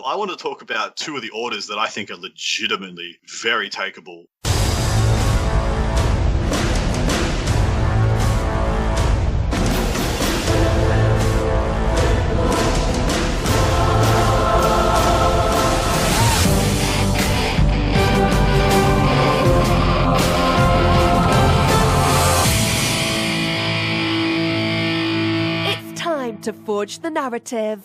I want to talk about two of the orders that I think are legitimately very takeable. To forge the narrative.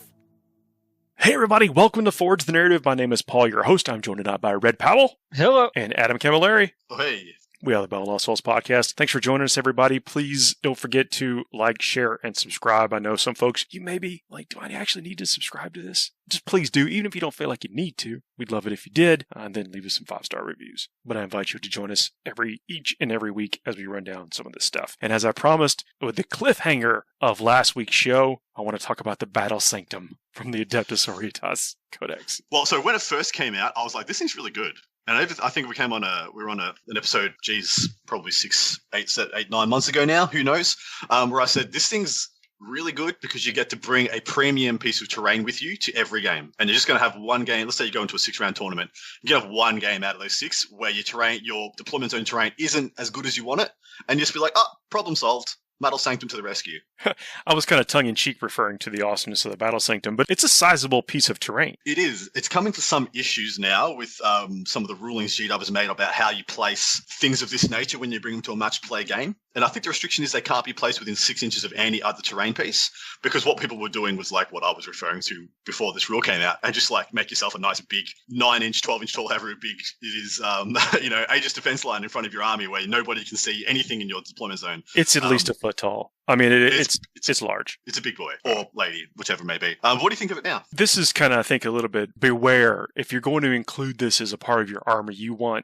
Hey everybody, welcome to Forge the Narrative. My name is Paul, your host. I'm joined tonight by Red Powell. Hello. And Adam Camilleri. Oh, hey. We are the Bell and Lost Souls podcast. Thanks for joining us, everybody. Please don't forget to like, share, and subscribe. I know some folks, you may be like, do I actually need to subscribe to this? Just please do, even if you don't feel like you need to. We'd love it if you did, and then leave us some 5-star reviews. But I invite you to join us each and every week as we run down some of this stuff. And as I promised, with the cliffhanger of last week's show, I want to talk about the Battle Sanctum from the Adepta Sororitas Codex. Well, so when it first came out, I was like, this thing's really good. And I think we were on an episode, probably 9 months ago now, who knows, where I said, this thing's really good because you get to bring a premium piece of terrain with you to every game. And you're just going to have one game. Let's say you go into a 6-round tournament. You have one game out of those 6 where your deployment zone terrain isn't as good as you want it. And you just be like, problem solved. Battle Sanctum to the rescue. I was kind of tongue-in-cheek referring to the awesomeness of the Battle Sanctum, but it's a sizable piece of terrain. It is. It's coming to some issues now with some of the rulings GW has made about how you place things of this nature when you bring them to a match play game. And I think the restriction is they can't be placed within 6 inches of any other terrain piece, because what people were doing was like what I was referring to before this rule came out, and just like make yourself a nice big 9-inch, 12-inch tall, however big it is, Aegis defense line in front of your army where nobody can see anything in your deployment zone. It's at least a foot tall. I mean, it's large. It's a big boy, or lady, whichever it may be. What do you think of it now? This is kind of, I think, a little bit beware. If you're going to include this as a part of your army, you're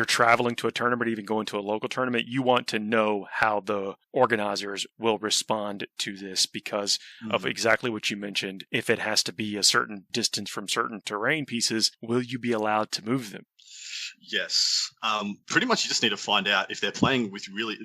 traveling to a tournament, even going to a local tournament, you want to know how the organizers will respond to this because of exactly what you mentioned. If it has to be a certain distance from certain terrain pieces, will you be allowed to move them? Yes. Pretty much you just need to find out if they're playing with really,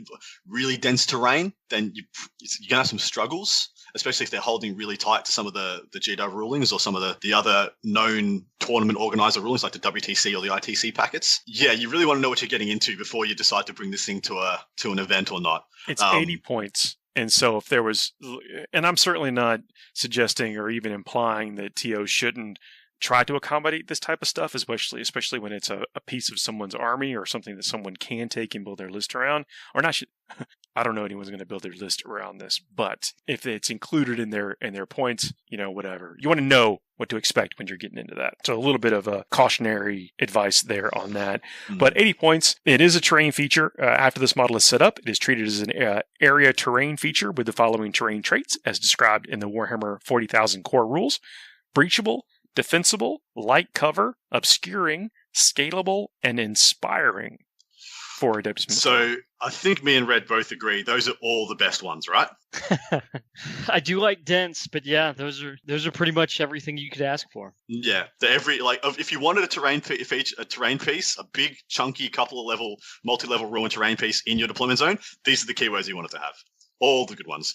really dense terrain, then you're going to have some struggles, especially if they're holding really tight to some of the GW rulings or some of the other known tournament organizer rulings like the WTC or the ITC packets. Yeah, you really want to know what you're getting into before you decide to bring this thing to an event or not. It's 80 points. And so if there was, and I'm certainly not suggesting or even implying that TOs shouldn't try to accommodate this type of stuff, especially when it's a piece of someone's army or something that someone can take and build their list around. Or not, I don't know anyone's going to build their list around this, but if it's included in their points, whatever. You want to know what to expect when you're getting into that. So a little bit of a cautionary advice there on that. But 80 points, it is a terrain feature. After this model is set up, it is treated as an area terrain feature with the following terrain traits as described in the Warhammer 40,000 core rules: breachable, defensible, light cover, obscuring, scalable, and inspiring for Adeptus. So I think me and Red both agree those are all the best ones, right? I do like dense, but yeah, those are pretty much everything you could ask for. Yeah, if you wanted a terrain piece, a big chunky multi-level ruin terrain piece in your deployment zone, these are the keywords you wanted to have. All the good ones.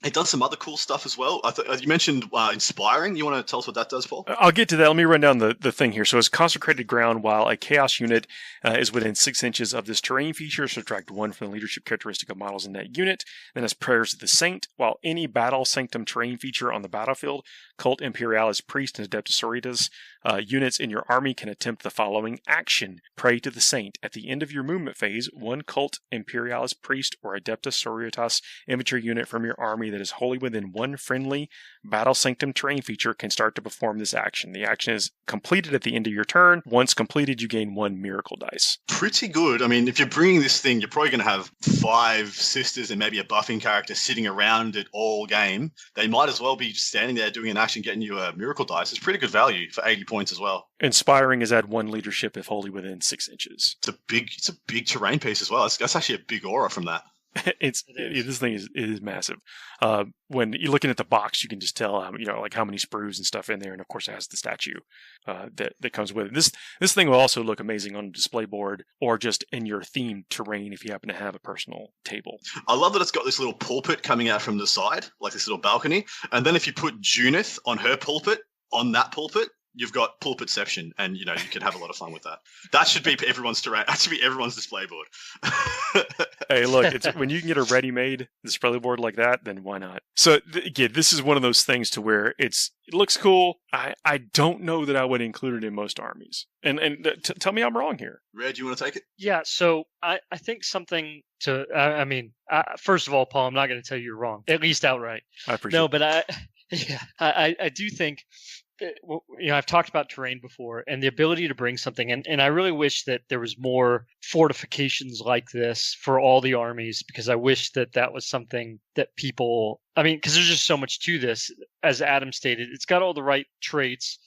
It does some other cool stuff as well. You mentioned inspiring. You want to tell us what that does, Paul? I'll get to that. Let me run down the thing here. So it's consecrated ground while a chaos unit is within 6 inches of this terrain feature. Subtract 1 from the leadership characteristic of models in that unit. Then as prayers of the saint, while any battle sanctum terrain feature on the battlefield, Cult Imperialis Priest and Adepta Sororitas units in your army can attempt the following action. Pray to the saint. At the end of your movement phase, 1 Cult Imperialis Priest or Adepta Sororitas infantry unit from your army that is wholly within 1 friendly Battle Sanctum terrain feature can start to perform this action. The action is completed at the end of your turn. Once completed, you gain 1 miracle dice. Pretty good. I mean, if you're bringing this thing, you're probably going to have 5 sisters and maybe a buffing character sitting around it all game. They might as well be standing there doing an action, getting you a miracle dice. It's pretty good value for 80 points as well. Inspiring is add 1 leadership if wholly within 6 inches. It's a big terrain piece as well. That's actually a big aura from that. This thing is massive. When you're looking at the box, you can just tell how many sprues and stuff in there, and of course it has the statue that comes with it. This thing will also look amazing on a display board or just in your themed terrain if you happen to have a personal table. I love that it's got this little pulpit coming out from the side, like this little balcony, and then if you put Junith on her pulpit on that pulpit, you've got pulpitception, and you can have a lot of fun with that. That should be everyone's terrain. That should be everyone's display board. Hey, look, when you can get a ready-made display board like that, then why not? So again, this is one of those things to where it looks cool. I don't know that I would include it in most armies. And tell me I'm wrong here. Red, do you want to take it? Yeah, so I think something to, first of all, Paul, I'm not going to tell you you're wrong, at least outright. I appreciate No, but I do think, I've talked about terrain before and the ability to bring something in, and I really wish that there was more fortifications like this for all the armies, because I wish that was something that people, because there's just so much to this. As Adam stated, it's got all the right traits.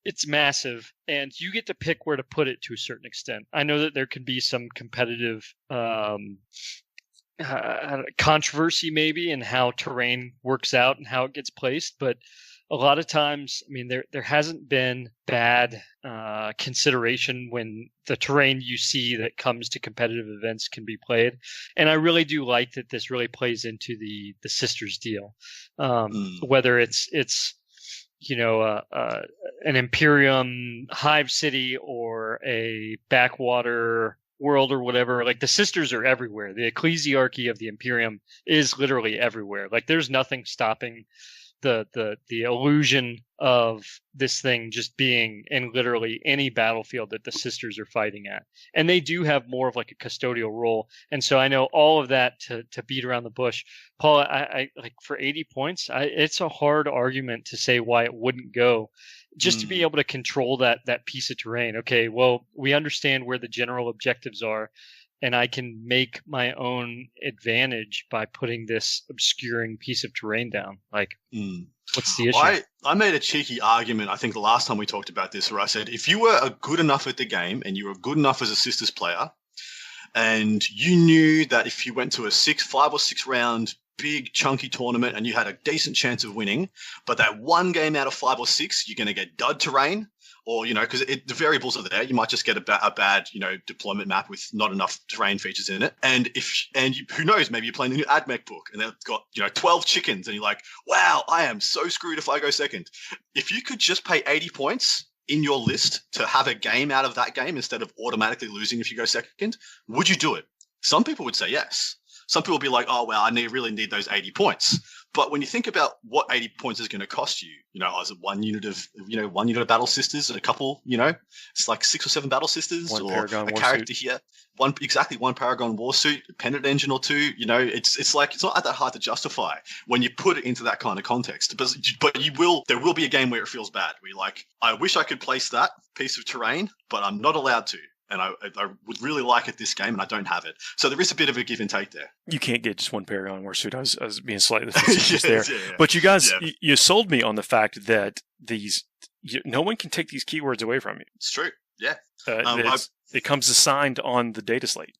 It's massive, and you get to pick where to put it to a certain extent. I know that there can be some competitive controversy maybe in how terrain works out and how it gets placed, but a lot of times, there hasn't been bad consideration when the terrain you see that comes to competitive events can be played. And I really do like that this really plays into the Sisters deal. Whether it's an Imperium hive city or a backwater world or whatever, like the Sisters are everywhere. The ecclesiarchy of the Imperium is literally everywhere. Like there's nothing stopping the illusion of this thing just being in literally any battlefield that the Sisters are fighting at. And they do have more of like a custodial role. And so I know all of that to beat around the bush. Paul, I like for 80 points, it's a hard argument to say why it wouldn't go. Just to be able to control that piece of terrain. Okay, well, we understand where the general objectives are, and I can make my own advantage by putting this obscuring piece of terrain down. Like, what's the issue? I made a cheeky argument, I think the last time we talked about this, where I said, if you were good enough at the game and you were good enough as a Sisters player, and you knew that if you went to a 5 or 6 round big chunky tournament and you had a decent chance of winning, but that one game out of 5 or 6, you're going to get dud terrain, or, because the variables are there. You might just get a bad, deployment map with not enough terrain features in it. And who knows, maybe you're playing the new AdMech book and they've got, 12 chickens and you're like, wow, I am so screwed if I go second. If you could just pay 80 points in your list to have a game out of that game instead of automatically losing if you go second, would you do it? Some people would say yes. Some people would be like, oh, well, I really need those 80 points. But when you think about what 80 points is going to cost you, is it 1 unit of Battle Sisters and a couple, it's like 6 or 7 Battle Sisters, one or Paragon a war character suit. here, one Paragon war suit, a pendant engine or 2, it's like, it's not that hard to justify when you put it into that kind of context. But there will be a game where it feels bad, where you're like, I wish I could place that piece of terrain, but I'm not allowed to. And I would really like it this game, and I don't have it. So there is a bit of a give and take there. You can't get just one Paragon Warsuit. I was being slightly facetious there. Yeah. But you guys, you sold me on the fact that no one can take these keywords away from you. It's true. Yeah. It comes assigned on the data slate.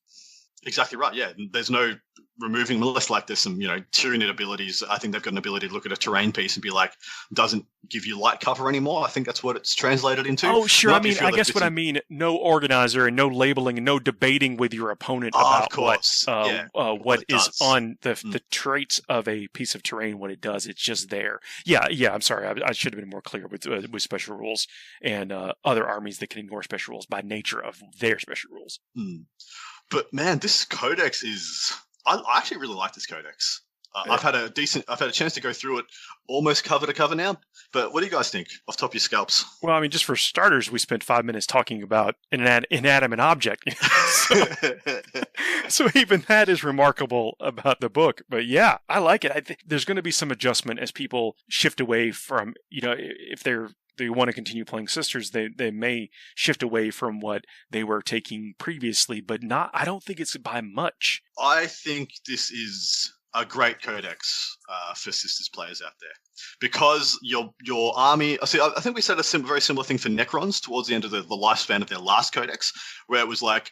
Exactly right. Yeah. There's no removing them, unless like there's some, Tyranid abilities. I think they've got an ability to look at a terrain piece and be like, doesn't give you light cover anymore. I think that's what it's translated into. Oh, sure. I guess what I mean, no organizer and no labeling and no debating with your opponent about what is on the traits of a piece of terrain, what it does. It's just there. Yeah. I'm sorry. I should have been more clear with special rules and other armies that can ignore special rules by nature of their special rules. But man, this Codex is... I actually really like this Codex. I've had a chance to go through it almost cover to cover now. But what do you guys think off the top of your scalps? Well, just for starters, we spent 5 minutes talking about an inanimate object. So even that is remarkable about the book. But yeah, I like it. I think there's going to be some adjustment as people shift away from, if they want to continue playing Sisters, they may shift away from what they were taking previously, but I don't think it's by much. I think this is a great Codex for Sisters players out there, because your army. I think we said a very similar thing for Necrons towards the end of the lifespan of their last Codex, where it was like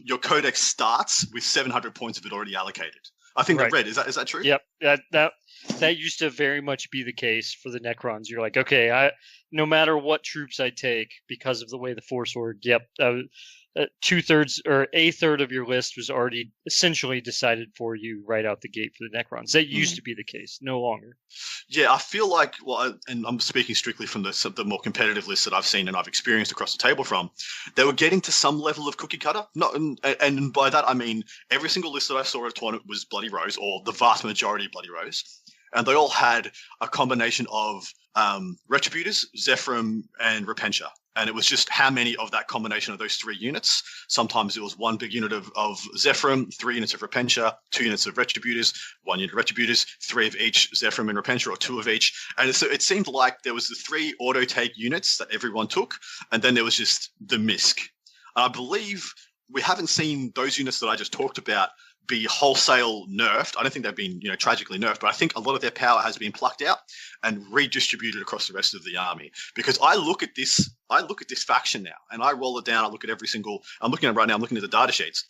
your Codex starts with 700 points of it already allocated. I think right. Red, is that true? Yep. That used to very much be the case for the Necrons. You're like, okay, no matter what troops I take, because of the way the Force worked, yep, 2/3 or a third of your list was already essentially decided for you right out the gate for the Necrons. That used to be the case, no longer. Yeah, I feel like, and I'm speaking strictly from the more competitive lists that I've seen and I've experienced across the table from, they were getting to some level of cookie cutter. And by that I mean every single list that I saw at a tournament was Bloody Rose, or the vast majority Bloody Rose. And they all had a combination of Retributors, Zephyrim, and Repentia. And it was just how many of that combination of those 3 units. Sometimes it was 1 big unit of Zephyrim, 3 units of Repentia, 2 units of Retributors, 1 unit of Retributors, 3 of each Zephyrim and Repentia, or 2 of each. And so it seemed like there was the 3 auto-take units that everyone took, and then there was just the MISC. I believe we haven't seen those units that I just talked about be wholesale nerfed. I don't think they've been, tragically nerfed, but I think a lot of their power has been plucked out and redistributed across the rest of the army. Because I look at this faction now, and I roll it down. I look at I'm looking at it right now. I'm looking at the data sheets,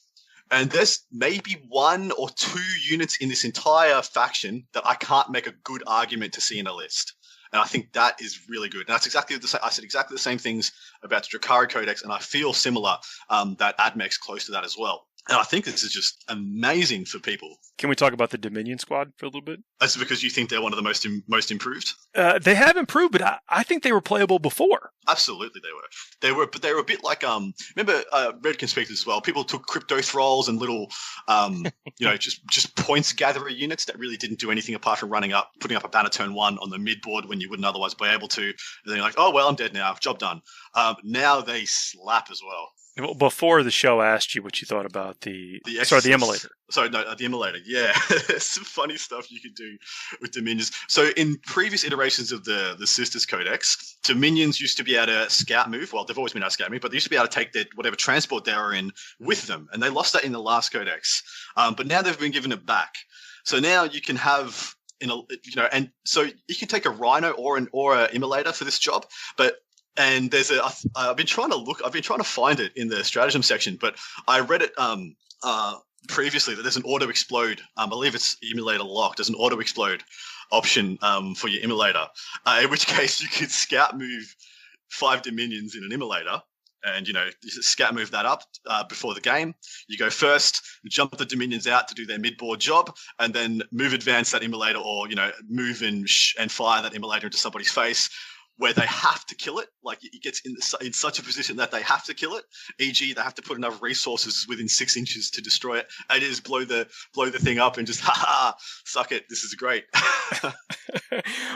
and there's maybe 1 or 2 units in this entire faction that I can't make a good argument to see in a list. And I think that is really good. And that's exactly I said exactly the same things about the Drakari Codex, and I feel similar that AdMech's close to that as well. And I think this is just amazing for people. Can we talk about the Dominion squad for a little bit? That's because you think they're one of the most improved? They have improved, but I think they were playable before. Absolutely, they were. But they were a bit like remember Red can speak as well. People took crypto thralls and little just points gatherer units that really didn't do anything apart from putting up a banner turn 1 on the mid board when you wouldn't otherwise be able to. And then you're like, oh well, I'm dead now. Job done. Now they slap as well. Well, before the show, I asked you what you thought about the Immolator. The Immolator. Yeah, there's some funny stuff you could do with Dominions. So in previous iterations of the Sisters Codex, Dominions used to be able to scout move. Well, they've always been able to scout move, but they used to be able to take their whatever transport they were in with them, and they lost that in the last Codex. But now they've been given it back. So now you can have and so you can take a Rhino or an Immolator for this job, but. And there's I've been trying to find it in the stratagem section, but I read it previously that there's an auto explode. I believe it's Immolator locked. There's an auto explode option for your Immolator, in which case you could scout move 5 Dominions in an Immolator, and you scout move that up before the game. You go first, jump the Dominions out to do their mid-board job, and then move advance that Immolator, or move and fire that Immolator into somebody's face, where they have to kill it. Like it gets in such a position that they have to kill it. E.g., they have to put enough resources within 6 inches to destroy it, and just blow the thing up and just suck it. This is great.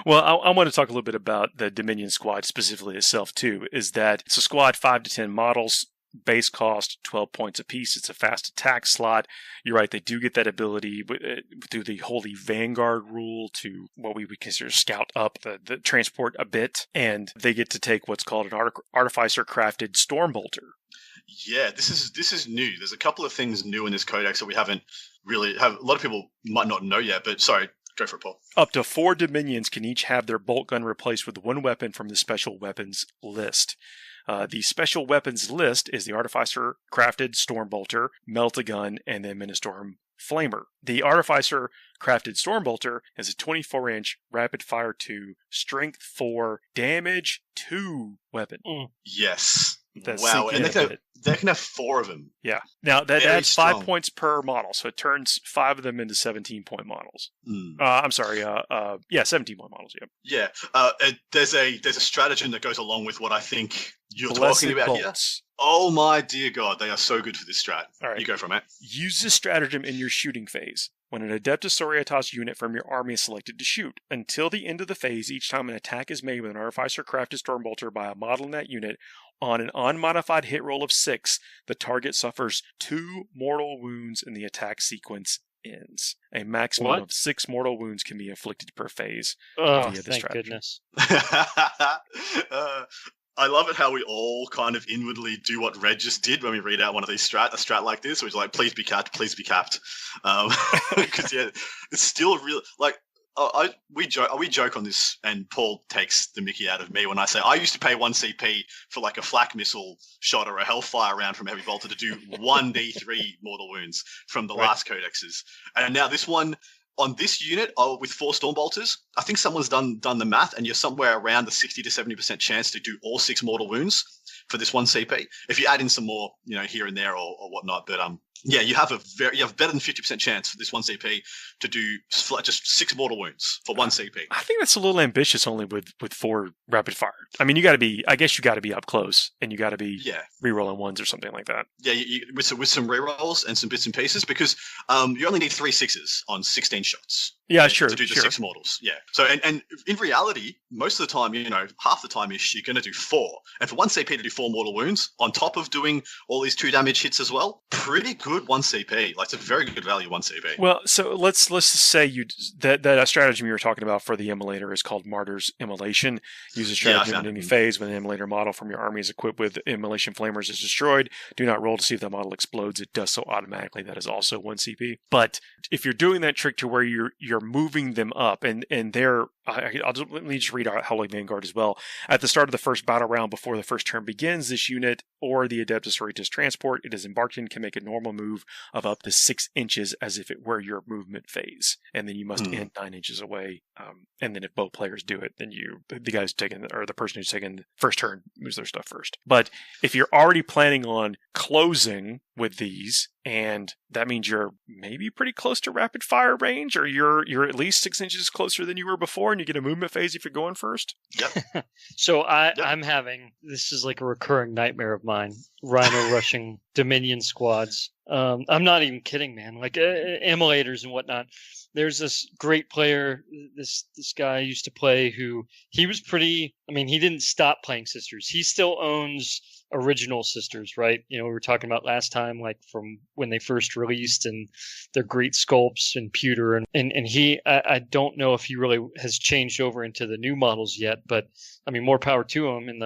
Well, I want to talk a little bit about the Dominion squad specifically itself too. Is that it's a squad 5 to 10 models. Base cost 12 points apiece. It's a fast attack slot. You're right, they do get that ability through the Holy Vanguard rule to what we would consider scout up the transport a bit, and they get to take what's called an Artificer crafted Stormbolter. Yeah, this is new. There's a couple of things new in this codex that we haven't really have. A lot of people might not know yet, but sorry. Go for it, Paul. Up to 4 Dominions can each have their bolt gun replaced with 1 weapon from the special weapons list. The special weapons list is the Artificer crafted Stormbolter, Melt-A-Gun, and the Ministorum Flamer. The Artificer crafted Stormbolter has a 24-inch rapid fire 2, strength 4, damage 2 weapon. Yes. That's wow, and they can have 4 of them. Yeah. Now, that Very adds strong. 5 points per model, so it turns 5 of them into 17-point models. Mm. I'm sorry, 17-point models, yeah. Yeah. There's a stratagem that goes along with what I think you're Blessed talking about bolts. here. Oh my dear God, they are so good for this strat. All right. You go from it. Use this stratagem in your shooting phase. When an Adepta Sororitas unit from your army is selected to shoot, until the end of the phase, each time an attack is made with an Artificer crafted Stormbolter by a model in that unit, on an unmodified hit roll of 6, the target suffers 2 mortal wounds and the attack sequence ends. A maximum of 6 mortal wounds can be inflicted per phase via this thank stratagem. goodness. I love it how we all kind of inwardly do what Red just did when we read out one of these a strat like this, which is like, please be capped. Because yeah, it's still real. Like we joke on this, and Paul takes the mickey out of me when I say I used to pay 1 CP for like a flak missile shot or a hellfire round from Heavy Bolter to do 1d3 mortal wounds from the last codexes, and now this one. on this unit with 4 Stormbolters, I think someone's done the math, and you're somewhere around the 60 to 70% chance to do all 6 mortal wounds for this 1 CP. If you add in some more, here and there or whatnot, but yeah, you have better than 50% chance for this 1 CP to do just 6 mortal wounds for 1 CP. I think that's a little ambitious only with 4 rapid fire. I mean, you got to be up close, and you got to be rerolling 1s or something like that. Yeah, with some rerolls and some bits and pieces, because you only need 3 6s on 16 shots. Yeah, sure. To do the 6 mortals. Yeah. So, and in reality, most of the time, half the time ish, you're going to do 4. And for 1 CP to do 4 mortal wounds, on top of doing all these 2 damage hits as well, pretty good 1 CP. Like, it's a very good value 1 CP. Well, so let's say that stratagem you were talking about for the Immolator is called Martyr's Immolation. Use a stratagem in any phase when an Immolator model from your army is equipped with Immolation Flamers is destroyed. Do not roll to see if the model explodes. It does so automatically. That is also 1 CP. But if you're doing that trick to where you're moving them up, and they're let me just read out Howling Vanguard as well. At the start of the first battle round before the first turn begins, this unit or the Adepta Sororitas transport it is embarked in can make a normal move of up to 6 inches as if it were your movement phase. And then you must end 9 inches away. And then if both players do it, then the guy's taking, or the person who's taking the first turn moves their stuff first. But if you're already planning on closing with these, and that means you're maybe pretty close to rapid fire range, or you're at least 6 inches closer than you were before, and you get a movement phase if you're going first. Yep. So I'm having, this is like a recurring nightmare of mine, Rhino rushing Dominion squads. I'm not even kidding, man. Like Immolators and whatnot. There's this great player, this guy I used to play, who he was pretty. I mean, he didn't stop playing Sisters. He still owns original Sisters, right? We were talking about last time, like from when they first released, and their great sculpts and pewter, and he. I don't know if he really has changed over into the new models yet, but I mean, more power to him in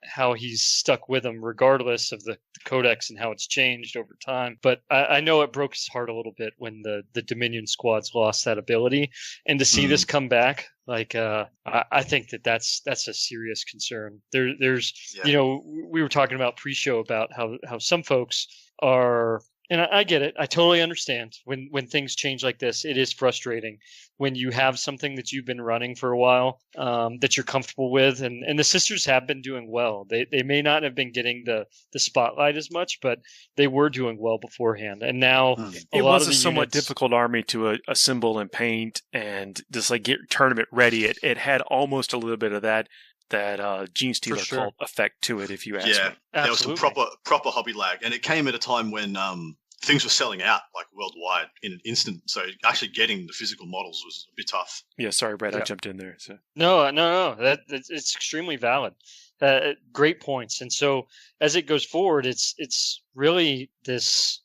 how he's stuck with them regardless of the Codex and how it's changed over time. But I know it broke his heart a little bit when the Dominion squads lost that ability, and to see this come back, like I think that's a serious concern. There's we were talking about pre-show about how some folks are. And I get it. I totally understand when things change like this. It is frustrating when you have something that you've been running for a while that you're comfortable with. And the Sisters have been doing well. They may not have been getting the spotlight as much, but they were doing well beforehand. And now it was a somewhat difficult army to assemble and paint and just like get tournament ready. It had almost a little bit of that Gene Stealer cult effect to it, if you ask me. Yeah, there was some proper hobby lag, and it came at a time when things were selling out like worldwide in an instant. So actually getting the physical models was a bit tough. Yeah, sorry, Brad, I jumped in there. So. No, it's extremely valid. Great points. And so as it goes forward, it's really this.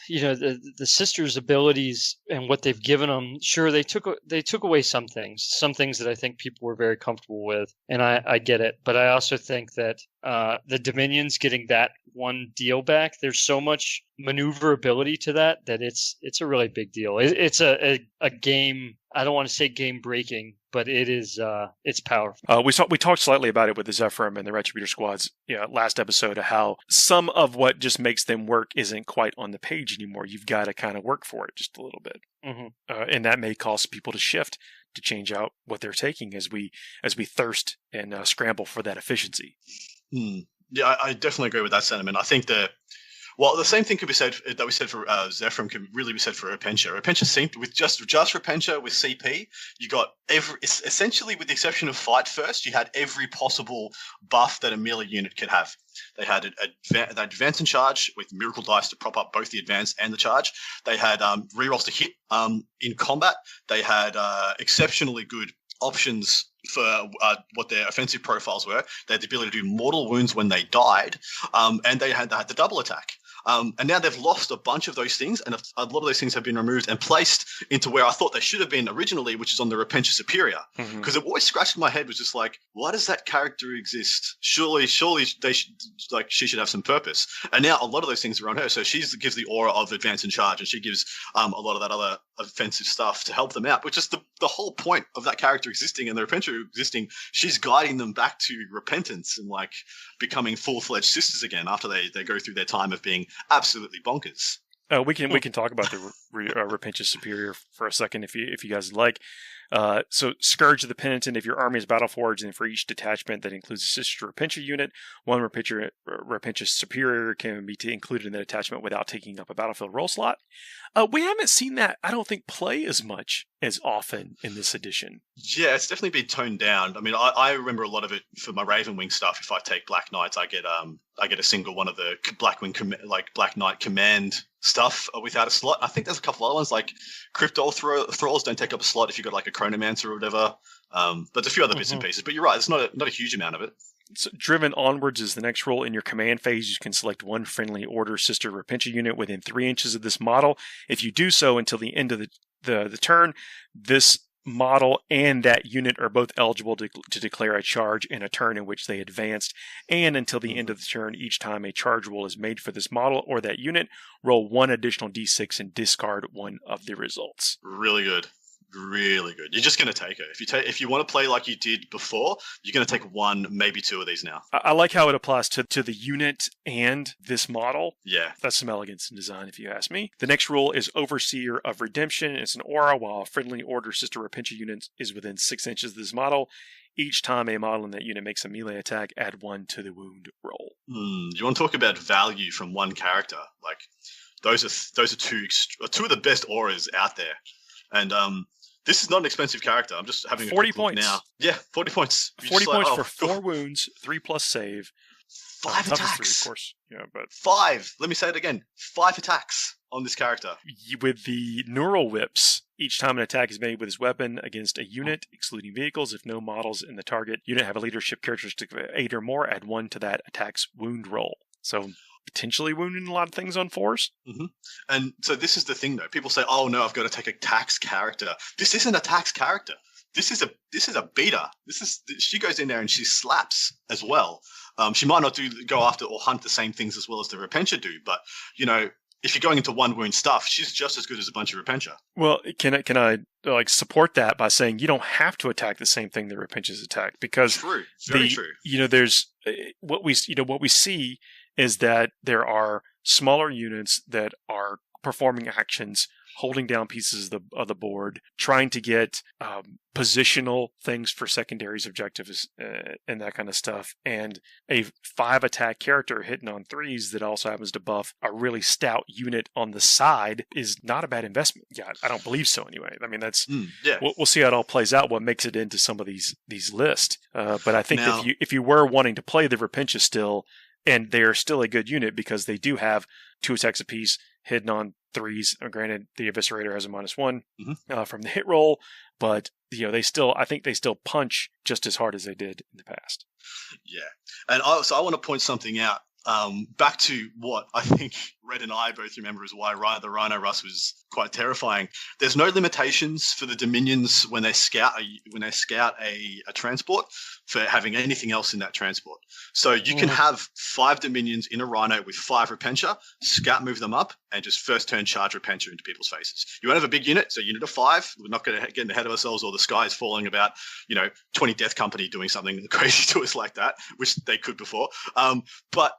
The Sisters' abilities and what they've given them. Sure, they took away some things that I think people were very comfortable with, and I get it. But I also think that the Dominions getting that one deal back, there's so much maneuverability to that it's a really big deal. It's a game. I don't want to say game breaking, but it is it's powerful. We talked slightly about it with the Zephyrim and the Retributor squads last episode of how some of what just makes them work isn't quite on the page anymore. You've got to kind of work for it just a little bit, and that may cause people to shift to change out what they're taking as we thirst and scramble for that efficiency. Yeah, I definitely agree with that sentiment. I think the same thing could be said that we said for Zephyrim can really be said for Repentia. Repentia seemed with just Repentia with CP, you got essentially with the exception of Fight First, you had every possible buff that a melee unit could have. They had advance and charge with miracle dice to prop up both the advance and the charge. They had rerolls to hit in combat. They had exceptionally good options for what their offensive profiles were. They had the ability to do mortal wounds when they died, and they had the double attack. And now they've lost a bunch of those things, and a lot of those things have been removed and placed into where I thought they should have been originally, which is on the Repentia Superior. Because it always scratched my head, was just like, why does that character exist? Surely they should, she should have some purpose. And now a lot of those things are on her, so she gives the aura of advance and charge, and she gives a lot of that other offensive stuff to help them out, which is the whole point of that character existing and the Repentia existing. She's guiding them back to repentance and becoming full-fledged sisters again after they go through their time of being absolutely bonkers. We can talk about the Repentance Superior for a second if you guys like. So Scourge of the Penitent, if your army is Battleforged, and for each detachment that includes a Sister Repentia unit, one Repentance Superior can be included in the detachment without taking up a battlefield roll slot. We haven't seen that, I don't think, play as much as often in this edition. Yeah, it's definitely been toned down. I mean, I remember a lot of it for my Ravenwing stuff. If I take Black Knights, I get a single one of the Black Knight command stuff without a slot. I think there's a couple other ones like Crypto Thralls don't take up a slot if you've got like a Chronomancer or whatever. But there's a few other bits and pieces. But you're right, it's not a huge amount of it. So Driven Onwards is the next role. In your command phase, you can select one friendly Order Sister Repentia unit within 3 inches of this model. If you do so until the end of the turn, this model and that unit are both eligible to declare a charge in a turn in which they advanced, and until the end of the turn, each time a charge roll is made for this model or that unit, roll 1 additional d6 and discard one of the results. Really good. Really good. You're just going to take it. If you want to play like you did before, you're going to take 1, maybe 2 of these now. I like how it applies to the unit and this model. Yeah. That's some elegance in design, if you ask me. The next rule is Overseer of Redemption. It's an aura, while a friendly Order Sister Repentia unit is within 6 inches of this model. Each time a model in that unit makes a melee attack, add 1 to the wound roll. You want to talk about value from one character? Like those are two of the best auras out there, and this is not an expensive character. I'm just having 40 a quick look points now. Yeah, 40 points. 40 points for 4 wounds, 3+ save. 5 attacks. 3, of course. Yeah, but 5. Let me say it again. 5 attacks on this character. With the Neural Whips, each time an attack is made with his weapon against a unit, excluding vehicles, if no models in the target unit have a leadership characteristic of 8 or more, add 1 to that attack's wound roll. So potentially wounding a lot of things on 4s. Mm-hmm. And so this is the thing, though. People say, "Oh no, I've got to take a tax character." This isn't a tax character. This is a beater. She goes in there and she slaps as well. She might not go after or hunt the same things as well as the Repentia do, but if you're going into 1 wound stuff, she's just as good as a bunch of Repentia. Well, can I support that by saying you don't have to attack the same thing that Repentia's attack, because true, very true. There's what we see is that there are smaller units that are performing actions, holding down pieces of the board, trying to get positional things for secondaries, objectives, and that kind of stuff. And a 5 attack character hitting on 3s that also happens to buff a really stout unit on the side is not a bad investment. Yeah, I don't believe so anyway. I mean, that's we'll see how it all plays out, what makes it into some of these lists. But I think now, if you were wanting to play the Repentia still, and they're still a good unit because they do have 2 attacks apiece, hidden on 3s. Granted, the Eviscerator has a -1 from the hit roll, but I think they still punch just as hard as they did in the past. Yeah, and so I want to point something out. Back to what I think Red and I both remember is why the Rhino Russ was quite terrifying. There's no limitations for the Dominions when they scout a transport for having anything else in that transport. So you can have 5 Dominions in a Rhino with 5 Repentia, scout move them up, and just first turn charge Repentia into people's faces. You won't have a big unit, so unit of 5. We're not going to get ahead of ourselves, or the sky is falling about 20 Death Company doing something crazy to us like that, which they could before. But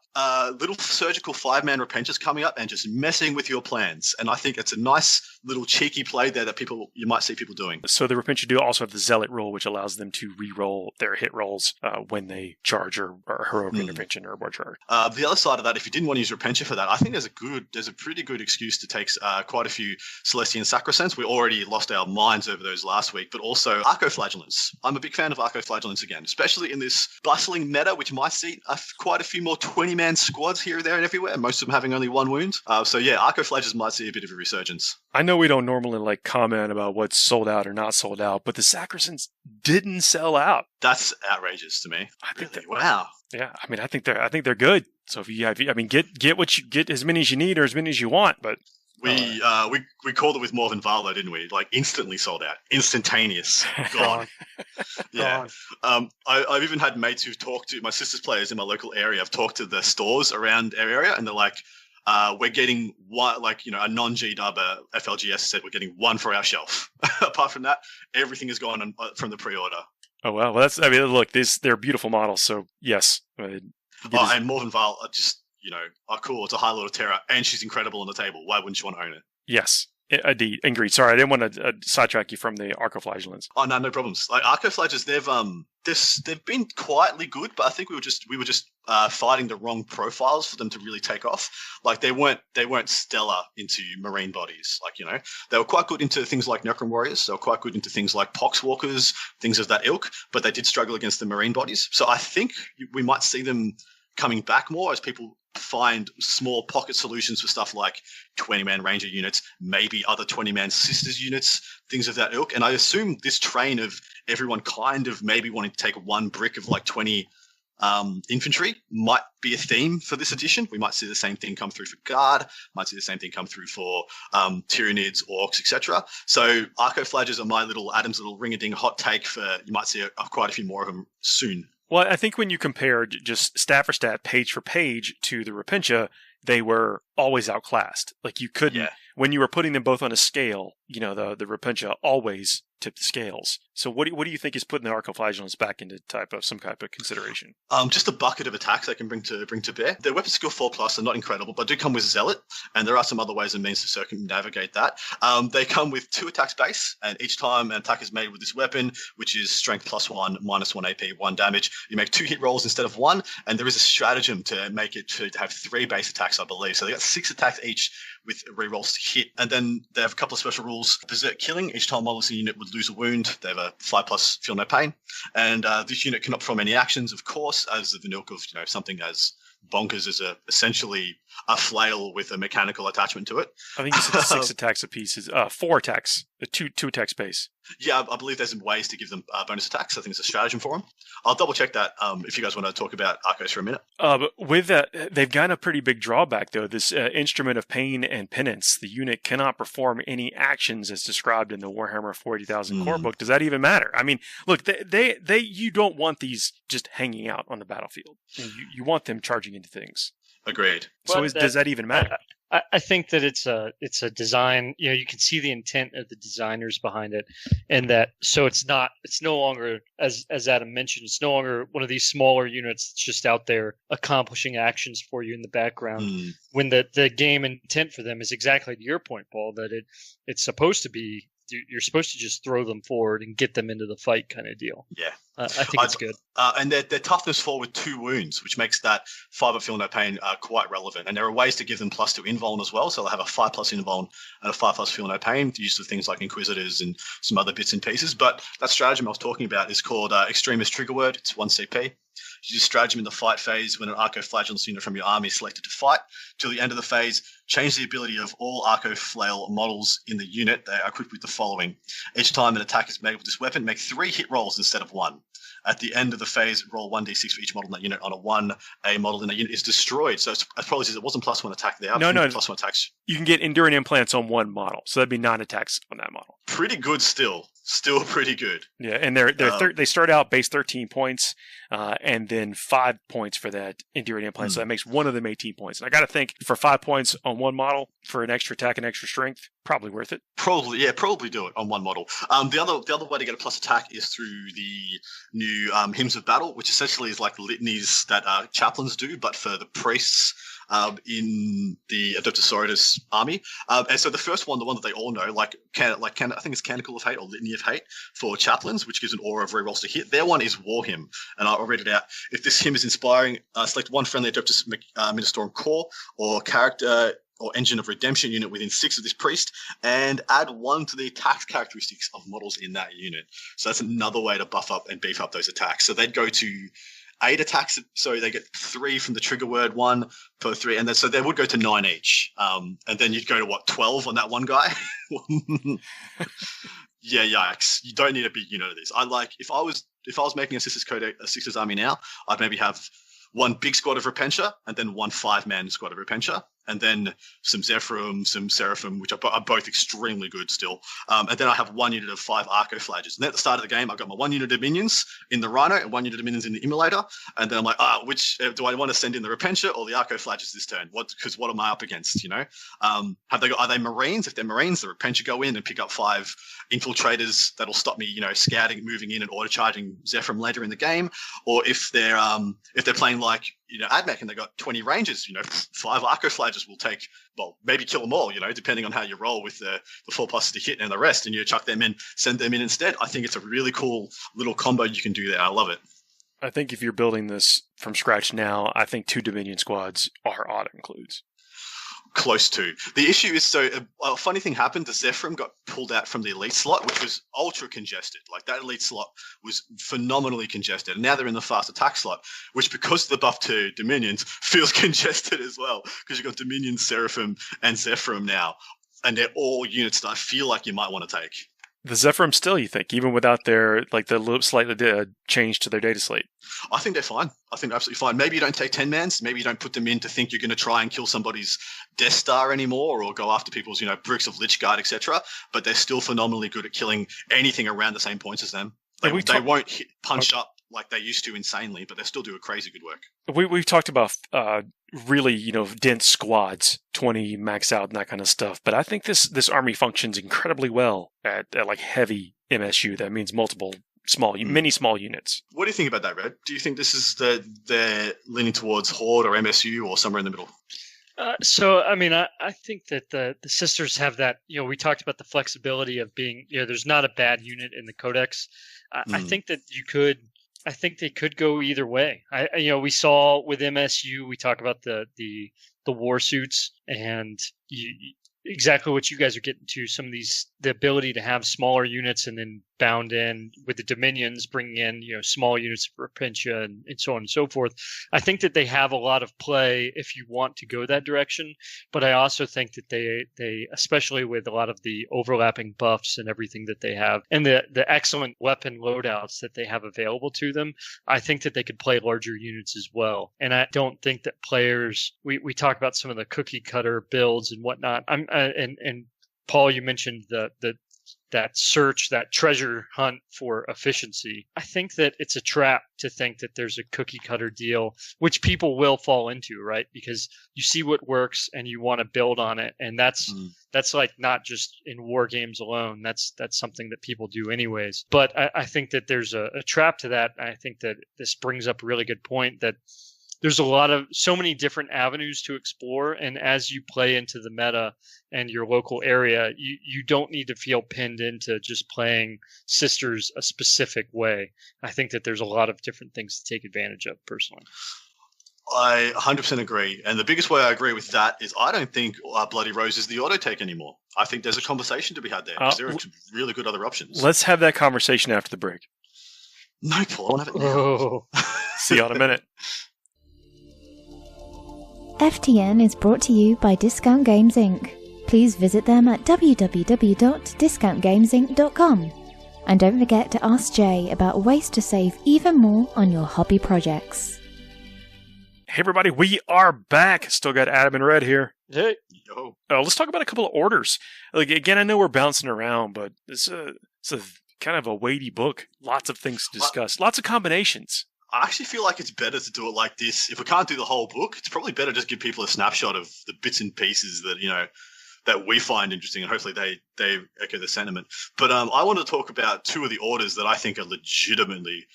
little surgical 5-man Repentias coming up and just messing with your plans. And I think it's a nice little cheeky play there that you might see people doing. So the Repentia do also have the Zealot rule, which allows them to re-roll their hit rolls when they charge or heroic intervention or charge. The other side of that, if you didn't want to use Repentia for that, I think there's a pretty good excuse to take quite a few Celestian Sacrosancts. We already lost our minds over those last week, but also Arcoflagellants. I'm a big fan of Arcoflagellants again, especially in this bustling meta, which might see quite a few more 20-man squads here, there, and everywhere, most of them having only 1 wound. So yeah, Arcoflagellants might see a bit of a resurgence. I know we don't normally comment about what's sold out or not sold out, but the Sacrosancts didn't sell out. That's outrageous to me. I think really? Wow. Yeah, I mean, I think they're good. So if you get as many as you need or as many as you want, but we called it with Morven Val, though, didn't we? Like instantly sold out, instantaneous, gone. Yeah. I've even had mates who've talked to my sister's players in my local area. I've talked to the stores around our area, and they're like, we're getting one, a non-G-dub FLGS said we're getting 1 for our shelf. Apart from that, everything is gone from the pre-order. Oh, well, look, they're beautiful models, so yes. And Morven Val, oh, cool, it's a High Lord of Terror, and she's incredible on the table. Why wouldn't you want to own it? Yes. Indeed. Agreed. Sorry, I didn't want to sidetrack you from the Arcoflagellants. Oh no problems. Like Arcoflages, they've been quietly good, but I think we were just fighting the wrong profiles for them to really take off. Like they weren't stellar into marine bodies. Like they were quite good into things like Necron Warriors. They were quite good into things like Poxwalkers, things of that ilk. But they did struggle against the marine bodies. So I think we might see them coming back more as people find small pocket solutions for stuff like 20-man Ranger units, maybe other 20-man Sisters units, things of that ilk. And I assume this train of everyone kind of maybe wanting to take one brick of like 20 infantry might be a theme for this edition. We might see the same thing come through for Guard, might see the same thing come through for Tyranids, Orcs, etc. So Arcoflages are Adam's little ring-a-ding hot take for, you might see quite a few more of them soon. Well, I think when you compared just stat for stat, page for page to the Repentia, they were always outclassed. Like you couldn't, when you were putting them both on a scale, the Repentia always tipped the scales. So what do you think is putting the Arcoflagellants back into some type of consideration? Just a bucket of attacks they can bring to bear. Their weapon skill 4+ are not incredible, but do come with Zealot, and there are some other ways and means to circumnavigate that. They come with 2 attacks base, and each time an attack is made with this weapon, which is strength +1, -1 AP, 1 damage, you make 2 hit rolls instead of 1, and there is a stratagem to make it to have 3 base attacks, I believe. So they got 6 attacks each with rerolls to hit, and then they have a couple of special rules. Berserk Killing, each time models in the unit would lose a wound. They have a 5+ feel no pain, and this unit cannot perform any actions, of course, as the Vanilk of something as bonkers as essentially a flail with a mechanical attachment to it. I think you said 6 attacks apiece is 4 attacks, two attacks base. Yeah, I believe there's some ways to give them bonus attacks. I think it's a stratagem for them. I'll double check that if you guys want to talk about Arcos for a minute. But with that, they've got a pretty big drawback, though. This Instrument of Pain and Penance, the unit cannot perform any actions as described in the Warhammer 40,000 core book. Does that even matter? I mean, look, you don't want these just hanging out on the battlefield. You want them charging into things. Agreed. So does that even matter? I think that it's a design. You can see the intent of the designers behind it, and that so it's no longer, as Adam mentioned, it's no longer one of these smaller units that's just out there accomplishing actions for you in the background. When the game intent for them is exactly to your point, Paul, that it's supposed to be. You're supposed to just throw them forward and get them into the fight kind of deal. Yeah. I think it's good. And their toughness 4 with 2 wounds, which makes that 5 feel no pain quite relevant. And there are ways to give them +2 invuln as well. So they'll have a 5+ invuln and a 5+ feel no pain to use for things like Inquisitors and some other bits and pieces. But that stratagem I was talking about is called Extremist Trigger Word. It's 1 CP. You use stratagem in the fight phase when an Arcoflagellants unit from your army is selected to fight. Till the end of the phase, change the ability of all Arcoflail models in the unit. They are equipped with the following. Each time an attack is made with this weapon, make 3 hit rolls instead of 1. At the end of the phase, roll 1d6 for each model in that unit. On a 1, a model in that unit is destroyed. So apologies, it wasn't +1 attack there. No. +1 attacks. You can get Enduring Implants on 1 model. So that'd be 9 attacks on that model. Pretty good still. Still pretty good. Yeah, and they start out base 13 points, and then 5 points for that Enduring Implant. So that makes one of them 18 points. And I got to think, for 5 points on 1 model, for an extra attack and extra strength, probably worth it. Probably do it on 1 model. The other way to get a plus attack is through the new Hymns of Battle, which essentially is like litanies that chaplains do, but for the priests in the Adepta Sororitas army. And so the first one, the one that they all know, I think it's Canticle of Hate or Litany of Hate for chaplains, which gives an aura of rerolls to hit. Their one is War Hymn, and I'll read it out. If this hymn is inspiring, select 1 friendly Adeptus Ministorum core or character or Engine of Redemption unit within 6 of this priest, and add 1 to the attack characteristics of models in that unit. So that's another way to buff up and beef up those attacks. So they'd go to 8 attacks, so they get 3 from the trigger word, 1 per 3, and then so they would go to 9 each. And then you'd go to 12 on that one guy. Yeah, yikes! You don't need a big unit of this. If I was making a Sisters army now, I'd maybe have 1 big squad of Repentia and then 1 5-man squad of Repentia. And then some Zephyrum, some Seraphim, which are both extremely good still. And then I have 1 unit of 5 Arcoflages. And then at the start of the game, I've got my 1 unit of minions in the Rhino and 1 unit of minions in the Immolator. And then I'm like, which do I want to send in, the Repentia or the Arcoflages this turn? Because what am I up against, Are they Marines? If they're Marines, the Repentia go in and pick up 5 infiltrators that'll stop me, scouting, moving in and auto-charging Zephyrum later in the game. Or if they're playing like AdMech, and they got 20 rangers. 5 Arco Flagers will take, well, maybe kill them all, depending on how you roll with the 4+ to hit and the rest, and you chuck them in, send them in instead. I think it's a really cool little combo you can do there. I love it. I think if you're building this from scratch now, I think 2 Dominion squads are auto-includes. Close to. The issue is, a funny thing happened. The Zephyrim got pulled out from the elite slot, which was ultra congested. Like, that elite slot was phenomenally congested. And now they're in the fast attack slot, which, because of the buff to Dominions, feels congested as well. Because you've got Dominion, Seraphim, and Zephyrim now. And they're all units that I feel like you might want to take. The Zephyrim still, you think, even without their, the slightly change to their data slate? I think they're fine. I think they're absolutely fine. Maybe you don't take 10-mans. Maybe you don't put them in to think you're going to try and kill somebody's Death Star anymore, or go after people's, bricks of Lichguard, etc. But they're still phenomenally good at killing anything around the same points as them. They won't punch up like they used to insanely, but they still do a crazy good work. We've talked about really, dense squads, 20 max out and that kind of stuff. But I think this army functions incredibly well at like heavy MSU. That means multiple many small units. What do you think about that, Red? Do you think this is they're leaning towards Horde or MSU or somewhere in the middle? I think that the sisters have that, we talked about the flexibility of being, there's not a bad unit in the Codex. I think that I think they could go either way. We saw with MSU, we talk about the war suits, and exactly what you guys are getting to. Some of the ability to have smaller units and then bound in with the Dominions, bringing in, small units of Repentia and so on and so forth. I think that they have a lot of play if you want to go that direction. But I also think that they especially with a lot of the overlapping buffs and everything that they have, and the excellent weapon loadouts that they have available to them, I think that they could play larger units as well. And I don't think that players, we talk about some of the cookie cutter builds and whatnot. And Paul, you mentioned that search, that treasure hunt for efficiency. I think that it's a trap to think that there's a cookie cutter deal, which people will fall into, right? Because you see what works and you want to build on it. And that's like not just in war games alone. That's something that people do anyways. But I think that there's a trap to that. I think that this brings up a really good point that there's so many different avenues to explore. And as you play into the meta and your local area, you don't need to feel pinned into just playing sisters a specific way. I think that there's a lot of different things to take advantage of personally. I 100% agree. And the biggest way I agree with that is I don't think Bloody Rose is the auto take anymore. I think there's a conversation to be had there because there are really good other options. Let's have that conversation after the break. No, Paul, I want to have it now. See you in a minute. FTN is brought to you by Discount Games Inc. Please visit them at www.discountgamesinc.com. And don't forget to ask Jay about ways to save even more on your hobby projects. Hey everybody, we are back. Still got Adam and Red here. Hey. Yo. Let's talk about a couple of orders. Again, I know we're bouncing around, but it's a kind of a weighty book. Lots of things to discuss. Lots of combinations. I actually feel like it's better to do it like this. If we can't do the whole book, it's probably better just give people a snapshot of the bits and pieces that, that we find interesting, and hopefully they echo the sentiment. But I want to talk about two of the orders that I think are legitimately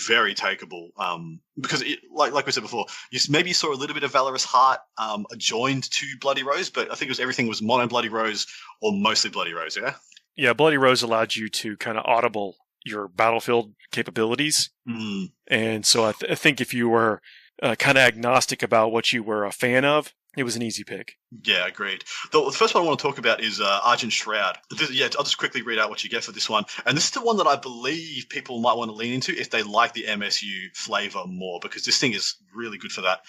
very takeable. Because like we said before, you saw a little bit of Valorous Heart joined to Bloody Rose, but I think everything was mono Bloody Rose or mostly Bloody Rose, yeah? Yeah, Bloody Rose allowed you to kind of audible your battlefield capabilities. And so I think if you were kind of agnostic about what you were a fan of, it was an easy pick. Yeah, agreed. The first one I want to talk about is Argent Shroud. I'll just quickly read out what you get for this one. And this is the one that I believe people might want to lean into if they like the MSU flavor more, because this thing is really good for that.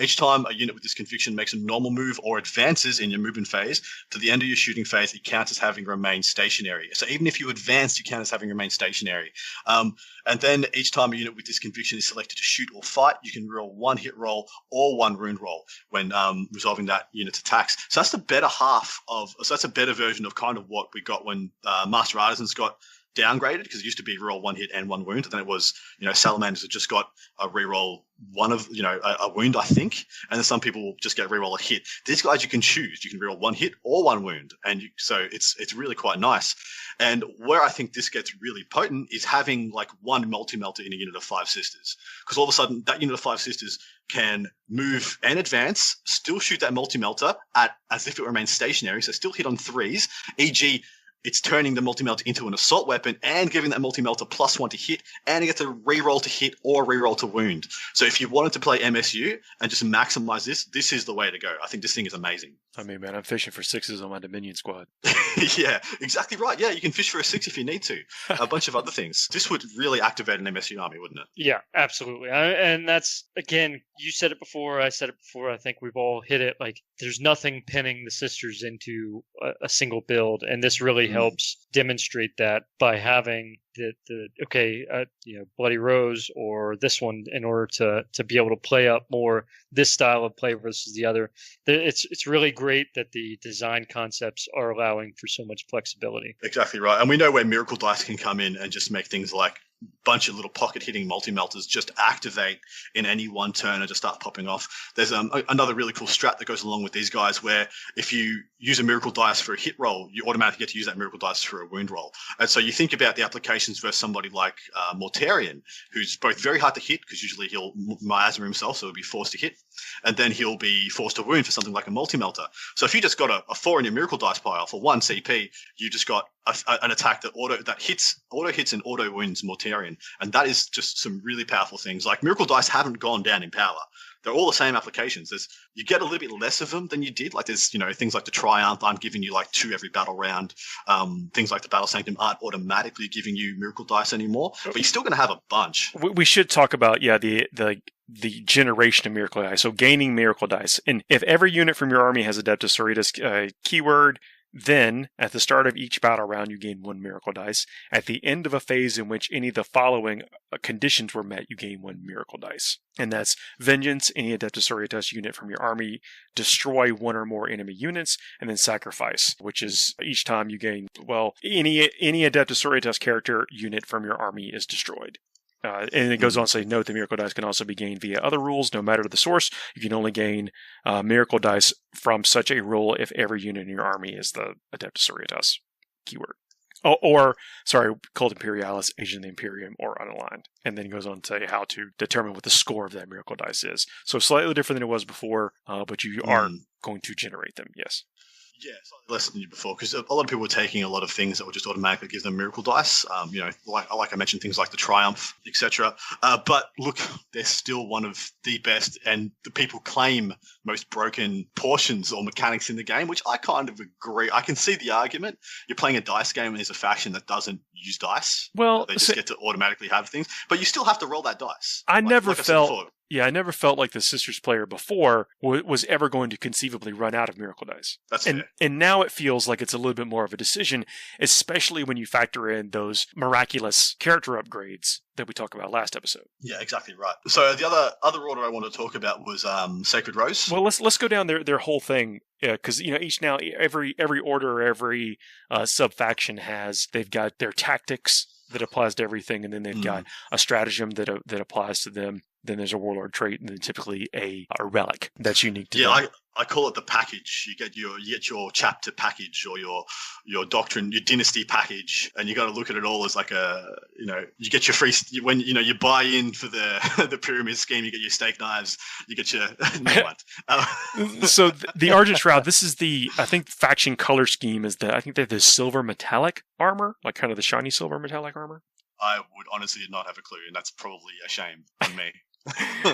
Each time a unit with this conviction makes a normal move or advances in your movement phase to the end of your shooting phase, it counts as having remained stationary. So even if you advance, you count as having remained stationary. And then each time a unit with this conviction is selected to shoot or fight, you can roll one hit roll or one wound roll when resolving that unit's attacks. So that's the better that's a better version of kind of what we got when Master Artisans got downgraded because it used to be reroll 1 hit and 1 wound. And then it was, salamanders have just got a reroll a wound, I think. And then some people just get reroll a hit. These guys you can choose. You can reroll 1 hit or 1 wound. And so it's really quite nice. And where I think this gets really potent is having like 1 multi-melter in a unit of 5 sisters. Because all of a sudden that unit of 5 sisters can move and advance, still shoot that multi-melter as if it remains stationary, so still hit on 3s, e.g., it's turning the multi-melter into an assault weapon and giving that multi-melter +1 to hit, and you get to reroll to hit or reroll to wound. So if you wanted to play MSU and just maximize this is the way to go. I think this thing is amazing. I mean, man, I'm fishing for 6s on my Dominion squad. Yeah, exactly right. Yeah, you can fish for a 6 if you need to. A bunch of other things. This would really activate an MSU army, wouldn't it? Yeah, absolutely. And that's, again, you said it before, I said it before, I think we've all hit it. Like, there's nothing pinning the sisters into a single build, and this really helps demonstrate that by having Bloody Rose or this one in order to be able to play up more this style of play versus the other. It's really great that the design concepts are allowing for so much flexibility. Exactly right. And we know where Miracle Dice can come in and just make things like bunch of little pocket-hitting multi-melters just activate in any one turn and just start popping off. There's another really cool strat that goes along with these guys where if you use a Miracle Dice for a hit roll, you automatically get to use that Miracle Dice for a wound roll. And so you think about the applications versus somebody like Mortarion, who's both very hard to hit because usually he'll miasma himself, so he'll be forced to hit, and then he'll be forced to wound for something like a multi-melter. So if you just got a 4 in your Miracle Dice pile for 1 CP, you just got an attack that auto hits and auto wounds Mortarion. And that is just some really powerful things. Like Miracle Dice haven't gone down in power. They're all the same applications. You get a little bit less of them than you did. Like there's, things like the Triumph aren't giving you like 2 every battle round. Things like the Battle Sanctum aren't automatically giving you Miracle Dice anymore. But you're still going to have a bunch. We should talk about, the generation of Miracle Dice. So gaining Miracle Dice. And if every unit from your army has Adepta Sororitas keyword, then, at the start of each battle round, you gain 1 Miracle Dice. At the end of a phase in which any of the following conditions were met, you gain 1 Miracle Dice. And that's Vengeance, any Adepta Sororitas unit from your army, destroy 1 or more enemy units, and then Sacrifice, which is each time you gain, any Adepta Sororitas character unit from your army is destroyed. And it goes on to say, note the Miracle Dice can also be gained via other rules. No matter the source, you can only gain Miracle Dice from such a rule if every unit in your army is the Adepta Sororitas keyword. Cult Imperialis, Agent of the Imperium, or unaligned. And then he goes on to say how to determine what the score of that Miracle Dice is. So slightly different than it was before, but you are going to generate them, yes. Yeah, slightly less than you before, because a lot of people were taking a lot of things that would just automatically give them Miracle Dice. Like I mentioned, things like the Triumph, etc. But look, they're still one of the best, and the people claim most broken portions or mechanics in the game, which I kind of agree. I can see the argument. You're playing a dice game, and there's a faction that doesn't use dice. Well, they just get to automatically have things, but you still have to roll that dice. I never felt like the Sisters player before was ever going to conceivably run out of Miracle Dice. That's fair. And now it feels like it's a little bit more of a decision, especially when you factor in those miraculous character upgrades that we talked about last episode. Yeah, exactly right. So the other order I wanted to talk about was Sacred Rose. Well, let's go down their whole thing, because every order, every sub faction they've got their tactics that applies to everything, and then they've got a stratagem that applies to them. Then there's a warlord trait, and then typically a relic that's unique to them. Yeah, I call it the package. You get your chapter package or your doctrine, your dynasty package, and you got to look at it all as like you get your free when you buy in for the the pyramid scheme. You get your steak knives. You get your So the Argent Shroud. This is I think faction color scheme is I think they're the silver metallic armor, like kind of the shiny silver metallic armor. I would honestly not have a clue, and that's probably a shame on me.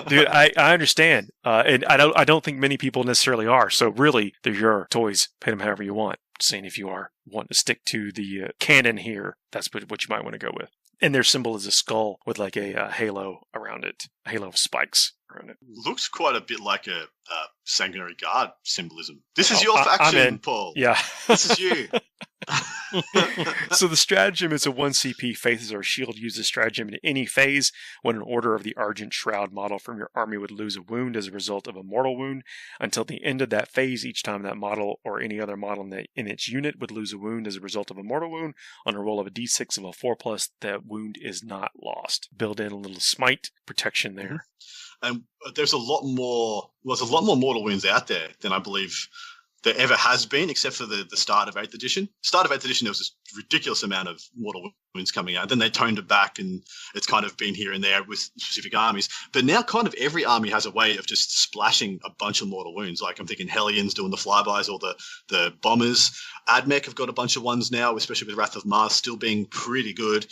Dude, I understand, and I don't think many people necessarily are. So really, they're your toys. Pay them however you want. Saying if you are wanting to stick to the canon here, that's what you might want to go with. And their symbol is a skull with like a halo around it, a halo of spikes around it. Looks quite a bit like a Sanguinary Guard symbolism. This is your faction, Paul. Yeah, this is you. So the stratagem is a 1 CP Faces or Shield. Uses stratagem in any phase when an Order of the Argent Shroud model from your army would lose a wound as a result of a mortal wound. Until the end of that phase, each time that model or any other model in its unit would lose a wound as a result of a mortal wound, on a roll of a d6 of a 4+, that wound is not lost. Build in a little smite protection there. And there's a lot more mortal wounds out there than I believe there ever has been, except for the start of 8th edition. Start of 8th edition, there was this ridiculous amount of mortal wounds coming out. Then they toned it back, and it's kind of been here and there with specific armies. But now kind of every army has a way of just splashing a bunch of mortal wounds. Like I'm thinking Hellions doing the flybys, or the bombers. Admech have got a bunch of ones now, especially with Wrath of Mars still being pretty good.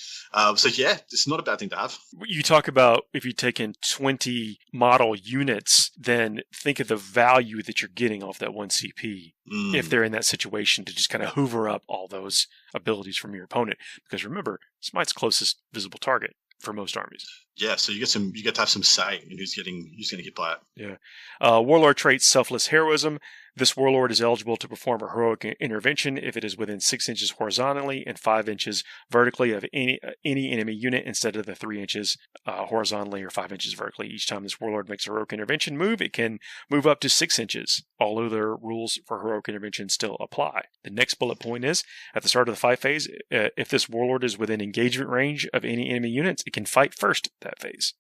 So yeah, it's not a bad thing to have. You talk about if you take in 20 model units, then think of the value that you're getting off that 1 CP. If they're in that situation to just kind of hoover up all those abilities from your opponent. Because remember, Smite's closest visible target for most armies. Yeah, so you get to have some say in who's going to get by it. Yeah. Warlord trait, Selfless Heroism. This warlord is eligible to perform a heroic intervention if it is within 6 inches horizontally and 5 inches vertically of any enemy unit instead of the 3 inches horizontally or 5 inches vertically. Each time this warlord makes a heroic intervention move, it can move up to 6 inches. All other rules for heroic intervention still apply. The next bullet point is, at the start of the fight phase, if this warlord is within engagement range of any enemy units, it can fight first that phase.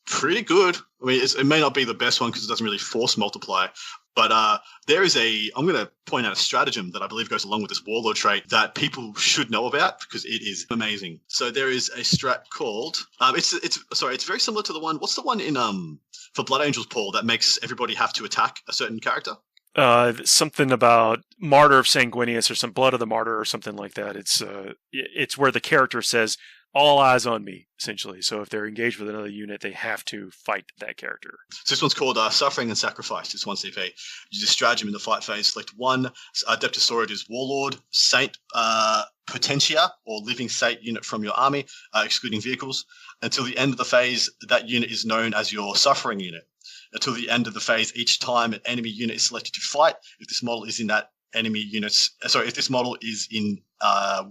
Pretty good. I mean, it may not be the best one because it doesn't really force multiply. But there is I'm going to point out a stratagem that I believe goes along with this warlord trait that people should know about because it is amazing. So there is a strat called it's very similar to the one. What's the one in for Blood Angels, Paul, that makes everybody have to attack a certain character? Something about Martyr of Sanguinius or some Blood of the Martyr or something like that. It's where the character says, all eyes on me, essentially. So if they're engaged with another unit, they have to fight that character. So this one's called Suffering and Sacrifice. It's 1 CP. Use a stratagem in the fight phase. Select one Adepta Sororitas Warlord, Saint Potentia, or Living Saint unit from your army, excluding vehicles. Until the end of the phase, that unit is known as your Suffering unit. Until the end of the phase, each time an enemy unit is selected to fight, if this model is in that if this model is in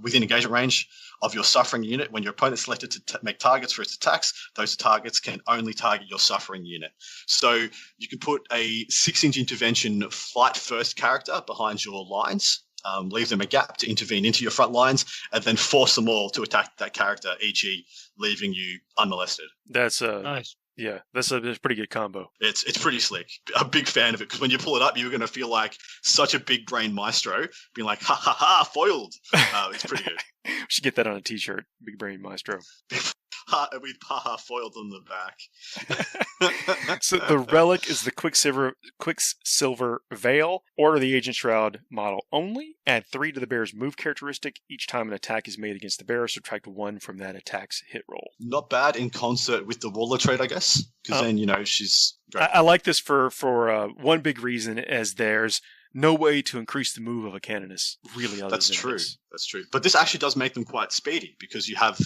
within engagement range of your Suffering unit, when your opponent is selected to make targets for its attacks, those targets can only target your Suffering unit. So you can put a 6-inch intervention fight first character behind your lines, leave them a gap to intervene into your front lines, and then force them all to attack that character, e.g. leaving you unmolested. That's nice. Yeah, that's a pretty good combo. It's pretty slick. I'm a big fan of it because when you pull it up, you're going to feel like such a big brain maestro, being like, ha ha ha, foiled. It's pretty good. We should get that on a t-shirt, Big Brain Maestro. With ha foiled on the back. So the relic is the Quicksilver Veil. Order the Agent Shroud model only. Add 3 to the bearer's move characteristic. Each time an attack is made against the bearer, subtract 1 from that attack's hit roll. Not bad in concert with the Warlord trait, I guess. Because then, she's great. I like this for one big reason, as there's no way to increase the move of a canoness, really. That's true. But this actually does make them quite speedy because you have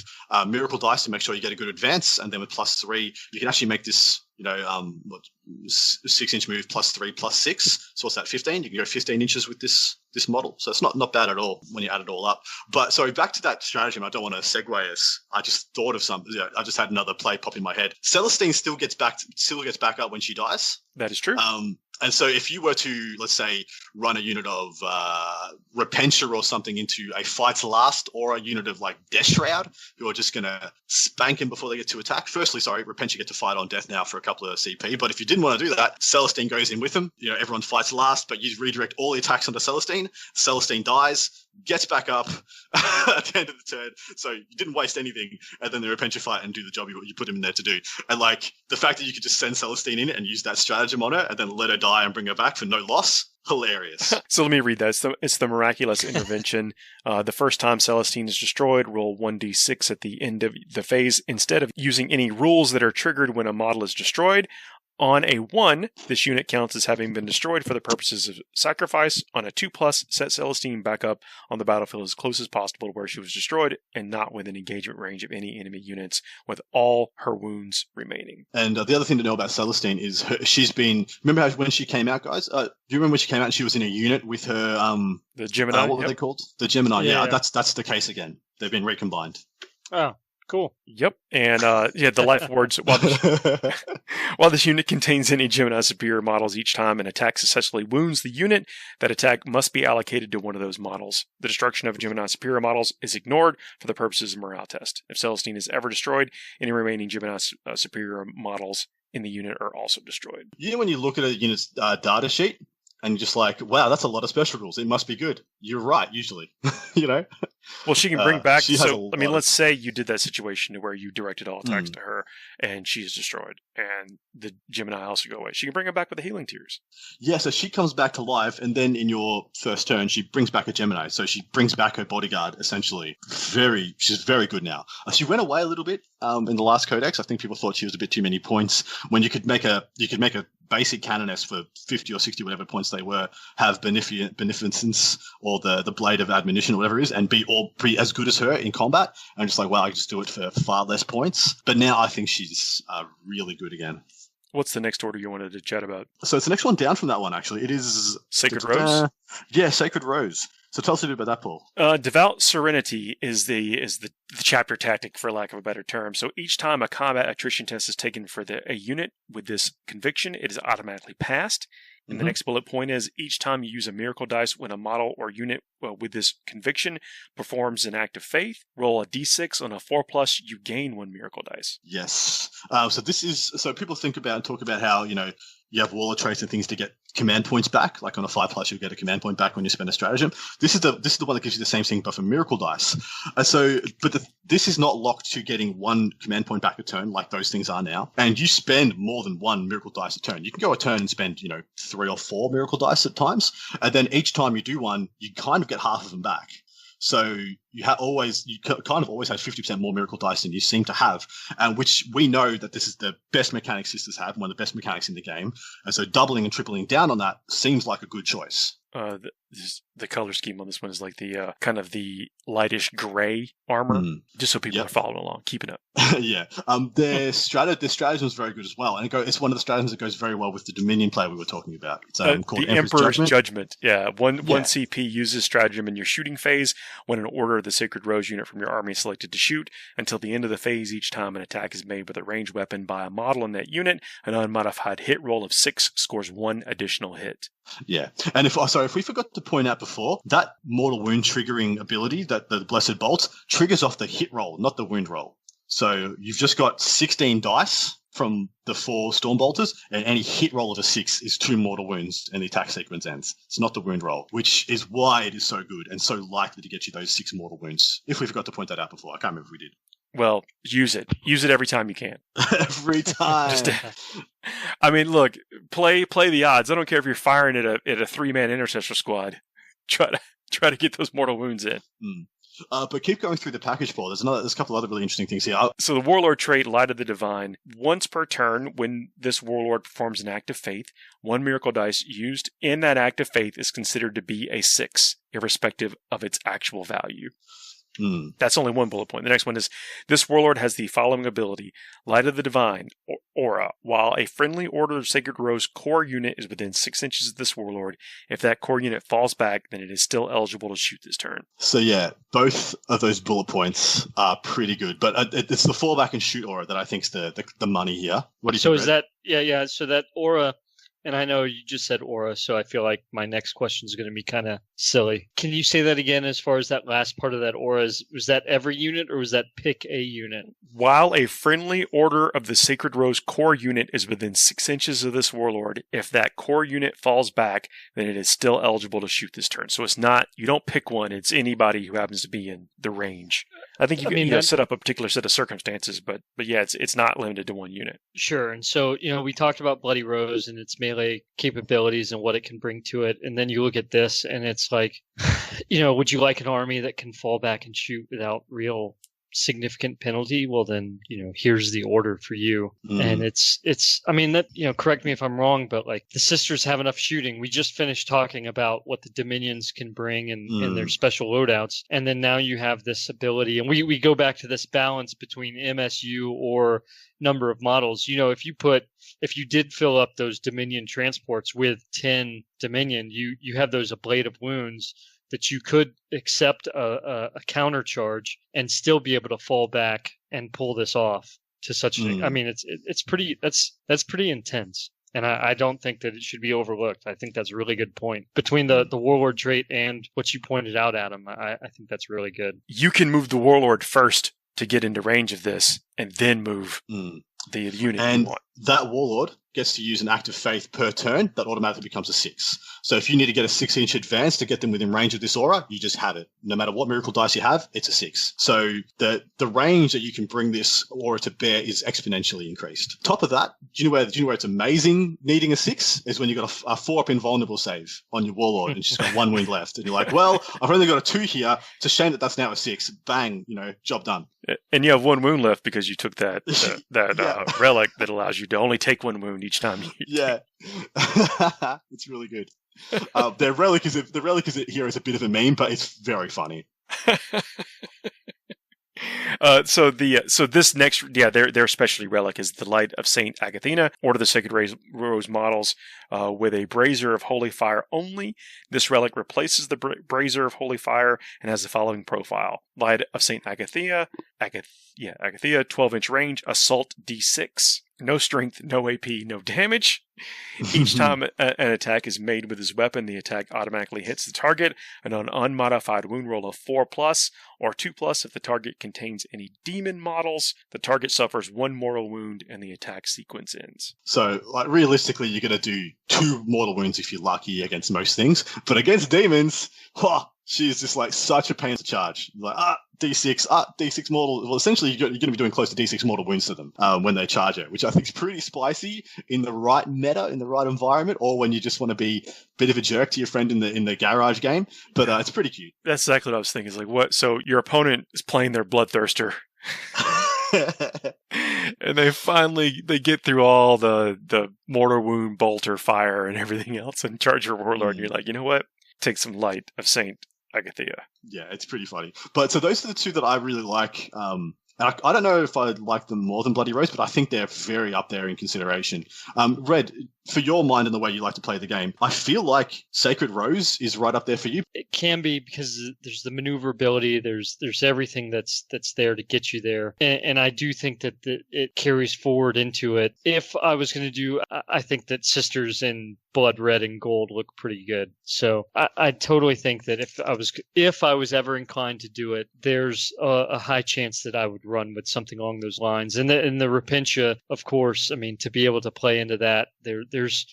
miracle dice to make sure you get a good advance, and then with +3, you can actually make this, 6-inch move +3 +6. So what's that? 15. You can go 15 inches with this model. So it's not bad at all when you add it all up. But sorry, back to that stratagem. I don't want to segue us. I just thought of something. I just had another play pop in my head. Celestine still gets back up when she dies. That is true. And so if you were to, let's say, run a unit of Repentia or something into a fight last, or a unit of like Death Shroud, who are just going to spank him before they get to attack. Firstly, Repentia get to fight on death now for a couple of CP. But if you didn't want to do that, Celestine goes in with them. Everyone fights last, but you redirect all the attacks onto Celestine. Celestine dies, gets back up at the end of the turn. So you didn't waste anything. And then the Repentia fight and do the job you put him in there to do. And like the fact that you could just send Celestine in and use that stratagem on her and then let her die and bring her back for no loss. Hilarious. So let me read that. It's the Miraculous Intervention. The first time Celestine is destroyed, roll 1d6 at the end of the phase. Instead of using any rules that are triggered when a model is destroyed, On a 1, this unit counts as having been destroyed for the purposes of sacrifice. On a 2+, set Celestine back up on the battlefield as close as possible to where she was destroyed and not within engagement range of any enemy units, with all her wounds remaining. And the other thing to know about Celestine is she's been... Remember when she came out, guys? Do you remember when she came out and she was in a unit with her... the Gemini? What were they called? The Gemini, Yeah. That's the case again. They've been recombined. Oh, cool. Yep. And the life words, while this unit contains any Gemini superior models, each time an attack successfully wounds the unit, that attack must be allocated to one of those models. The destruction of Gemini superior models is ignored for the purposes of morale test. If Celestine is ever destroyed, any remaining Gemini superior models in the unit are also destroyed. You know when you look at a unit's data sheet and you're just like, wow, that's a lot of special rules. It must be good. You're right, usually. You know? Well, she can bring back... she has let's say you did that situation to where you directed all attacks to her and she's destroyed and the Gemini also go away. She can bring her back with the healing tears. Yeah, so she comes back to life and then in your first turn, she brings back a Gemini. So she brings back her bodyguard, essentially. She's very good now. She went away a little bit in the last Codex. I think people thought she was a bit too many points when you could make a basic canoness for 50 or 60, whatever points they were, have beneficence or the blade of admonition or whatever it is, and be as good as her in combat. And I'm just like, wow, I can just do it for far less points. But now I think she's really good again. What's the next order you wanted to chat about? So it's the next one down from that one, actually. It is... Sacred Rose? Yeah, Sacred Rose. So tell us a bit about that, Paul. Devout Serenity is the chapter tactic, for lack of a better term. So each time a combat attrition test is taken for a unit with this conviction, it is automatically passed. And the next bullet point is each time you use a miracle dice when a model or unit with this conviction performs an act of faith, roll a d6 on a 4+, you gain 1 miracle dice. Yes. So people think about and talk about how, you have Warlord traits and things to get command points back. Like on a 5+, you'll get a command point back when you spend a stratagem. This is the one that gives you the same thing, but for miracle dice. This is not locked to getting 1 command point back a turn, like those things are now. And you spend more than 1 miracle dice a turn. You can go a turn and spend, 3 or 4 miracle dice at times, and then each time you do one, you kind of get half of them back. So you kind of always have 50% more miracle dice than you seem to have, and which we know that this is the best mechanic sisters have, one of the best mechanics in the game. And so doubling and tripling down on that seems like a good choice. The color scheme on this one is like the kind of the lightish gray armor, just so people are following along, keeping up. Yeah. Their stratagem is very good as well, and it's one of the stratagems that goes very well with the Dominion play we were talking about. It's called the Emperor's Judgment. Yeah, one CP uses stratagem in your shooting phase when an order of the Sacred Rose unit from your army is selected to shoot. Until the end of the phase, each time an attack is made with a ranged weapon by a model in that unit, an unmodified hit roll of 6 scores 1 additional hit. Yeah, and if we forgot to point out before, that mortal wound triggering ability, that the Blessed Bolt, triggers off the hit roll, not the wound roll. So you've just got 16 dice from the 4 Stormbolters, and any hit roll of a 6 is 2 mortal wounds, and the attack sequence ends. It's not the wound roll, which is why it is so good and so likely to get you those 6 mortal wounds. If we forgot to point that out before, I can't remember if we did. Well, use it. Use it every time you can. Every time. Look, play the odds. I don't care if you're firing at a 3-man intercessor squad. Try to get those mortal wounds in. But keep going through the package, Paul. There's a couple other really interesting things here. So the Warlord trait, Light of the Divine. Once per turn, when this Warlord performs an act of faith, 1 miracle dice used in that act of faith is considered to be a 6, irrespective of its actual value. That's only one bullet point. The next one is, this Warlord has the following ability: Light of the Divine, Aura. While a friendly Order of Sacred Rose core unit is within 6 inches of this Warlord, if that core unit falls back, then it is still eligible to shoot this turn. So yeah, both of those bullet points are pretty good, but it's the fall back and shoot Aura that I think is the money here. What do you think? So is that, so that Aura... And I know you just said aura, so I feel like my next question is going to be kind of silly. Can you say that again as far as that last part of that aura? Was that every unit, or was that pick a unit? While a friendly Order of the Sacred Rose core unit is within 6 inches of this Warlord, if that core unit falls back, then it is still eligible to shoot this turn. So it's not, you don't pick one, it's anybody who happens to be in the range. I think you can set up a particular set of circumstances, but yeah, it's not limited to one unit. Sure. And so, we talked about Bloody Rose and its melee capabilities and what it can bring to it. And then you look at this and it's like, would you like an army that can fall back and shoot without real significant penalty, well then, here's the order for you. And it's I mean, that, correct me if I'm wrong, but like the sisters have enough shooting. We just finished talking about what the Dominions can bring in their special loadouts, and then now you have this ability, and we go back to this balance between MSU or number of models. If you did fill up those Dominion transports with 10 Dominion, you have those ablative wounds that you could accept a counter charge and still be able to fall back and pull this off to such an. I mean, it's pretty. That's pretty intense, and I don't think that it should be overlooked. I think that's a really good point between the warlord trait and what you pointed out, Adam. I think that's really good. You can move the warlord first to get into range of this, and then move the unit. And you want. That warlord gets to use an act of faith per turn. That automatically becomes a 6. So if you need to get a 6-inch advance to get them within range of this aura, you just have it. No matter what miracle dice you have, it's a 6. So the range that you can bring this aura to bear is exponentially increased. Top of that, do you know where it's amazing needing a 6? Is when you've got a 4-up invulnerable save on your warlord and she's got 1 wound left. And you're like, well, I've only got a 2 here. It's a shame that's now a 6. Bang, job done. And you have 1 wound left because you took that relic that allows you to only take 1 wound each time. Yeah, it's really good. The relic here is a bit of a meme, but it's very funny. So this next, their specialty relic is the Light of Saint Agathina, Order of the Sacred Rose models, with a Brazier of Holy Fire only. This relic replaces the Brazier of Holy Fire and has the following profile: Light of Saint Agathina, 12-inch range, Assault D6. No strength, no AP, no damage. Each time an attack is made with his weapon, the attack automatically hits the target, and on an unmodified wound roll of 4+ or 2+ if the target contains any demon models, the target suffers 1 mortal wound and the attack sequence ends. So, realistically, you're going to do 2 mortal wounds if you're lucky against most things, but against demons, she's just such a pain to charge. D6 mortal. Well, essentially, you're going to be doing close to D6 mortal wounds to them when they charge it, which I think is pretty spicy in the right meta, in the right environment, or when you just want to be a bit of a jerk to your friend in the garage game. But it's pretty cute. That's exactly what I was thinking. It's like, what? So your opponent is playing their Bloodthirster. And they get through all the mortar wound, bolter, fire, and everything else and charge your warlord, and you're like, you know what? Take some Light of Saint Agathia. Yeah, it's pretty funny. But so those are the 2 that I really like. And I don't know if I like them more than Bloody Rose, but I think they're very up there in consideration. Red, for your mind and the way you like to play the game, I feel like Sacred Rose is right up there for you. It can be, because there's the maneuverability, there's everything that's there to get you there, and I do think that it carries forward into it. If I was going to do, I think that Sisters in Blood Red and Gold look pretty good. So I totally think that if I was ever inclined to do it, there's a high chance that I would run with something along those lines. And the Repentia, of course, I mean, to be able to play into that, there's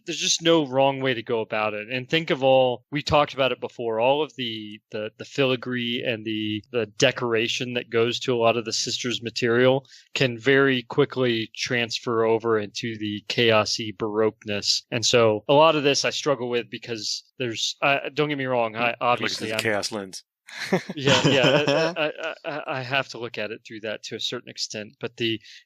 just no wrong way to go about it. And think of we talked about it before, all of the filigree and the decoration that goes to a lot of the Sisters material can very quickly transfer over into the chaosy baroqueness. And so a lot of this I struggle with because don't get me wrong, I'm chaos lens. I have to look at it through that to a certain extent, but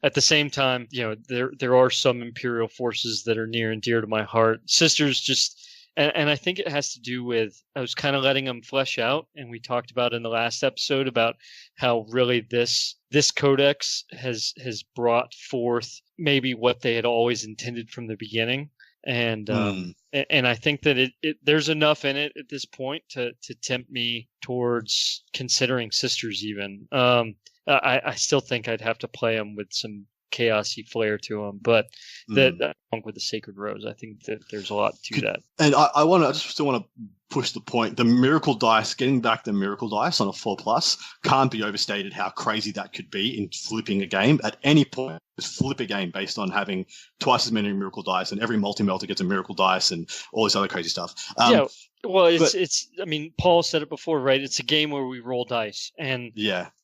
at the same time, there are some Imperial forces that are near and dear to my heart. Sisters just, and I think it has to do with, I was kind of letting them flesh out, and we talked about in the last episode about how really this Codex has brought forth maybe what they had always intended from the beginning. And I think that there's enough in it at this point to tempt me towards considering Sisters even. I still think I'd have to play them with some chaosy flair to them, but that along with the Sacred Rose, I think that there's a lot to that. And I just still want to push the point. The miracle dice, getting back the miracle dice on a 4+, can't be overstated how crazy that could be in flipping a game at any point. Just flip a game based on having twice as many miracle dice, and every multi-melter gets a miracle dice, and all this other crazy stuff. Well, it's. I mean, Paul said it before, right? It's a game where we roll dice, and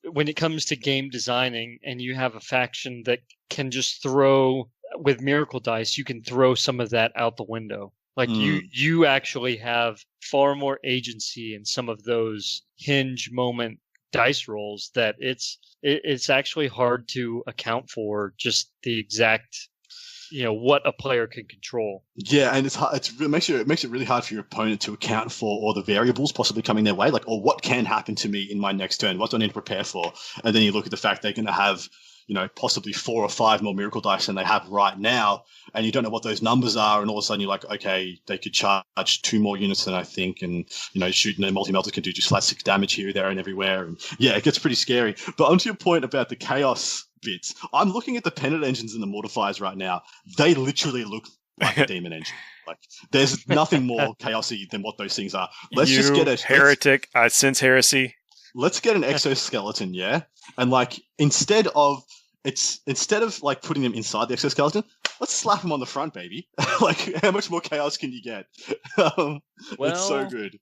when it comes to game designing, and you have a faction that can just throw with miracle dice, you can throw some of that out the window. Like you actually have far more agency in some of those hinge moment dice rolls that it's actually hard to account for just the exact, what a player can control. Yeah, and it's hard. It makes it really hard for your opponent to account for all the variables possibly coming their way, like, or what can happen to me in my next turn. What do I need to prepare for? And then you look at the fact they're going to have, possibly 4 or 5 more miracle dice than they have right now, and you don't know what those numbers are, and all of a sudden you're like, okay, they could charge 2 more units than I think, and shooting a multi-melter can do just flat 6 damage here, there, and everywhere, and yeah, it gets pretty scary. But onto your point about the chaos bits, I'm looking at the pennant engines and the mortifiers right now. They literally look like a demon engine. Like, there's nothing more chaosy than what those things are. Let's just get a heretic. I sense heresy. Let's get an exoskeleton, yeah? And like instead of like putting them inside the exoskeleton, let's slap them on the front, baby. Like, how much more chaos can you get? It's so good.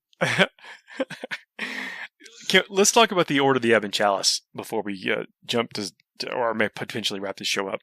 Let's talk about the Order of the Ebon Chalice before we jump to, or may potentially wrap this show up.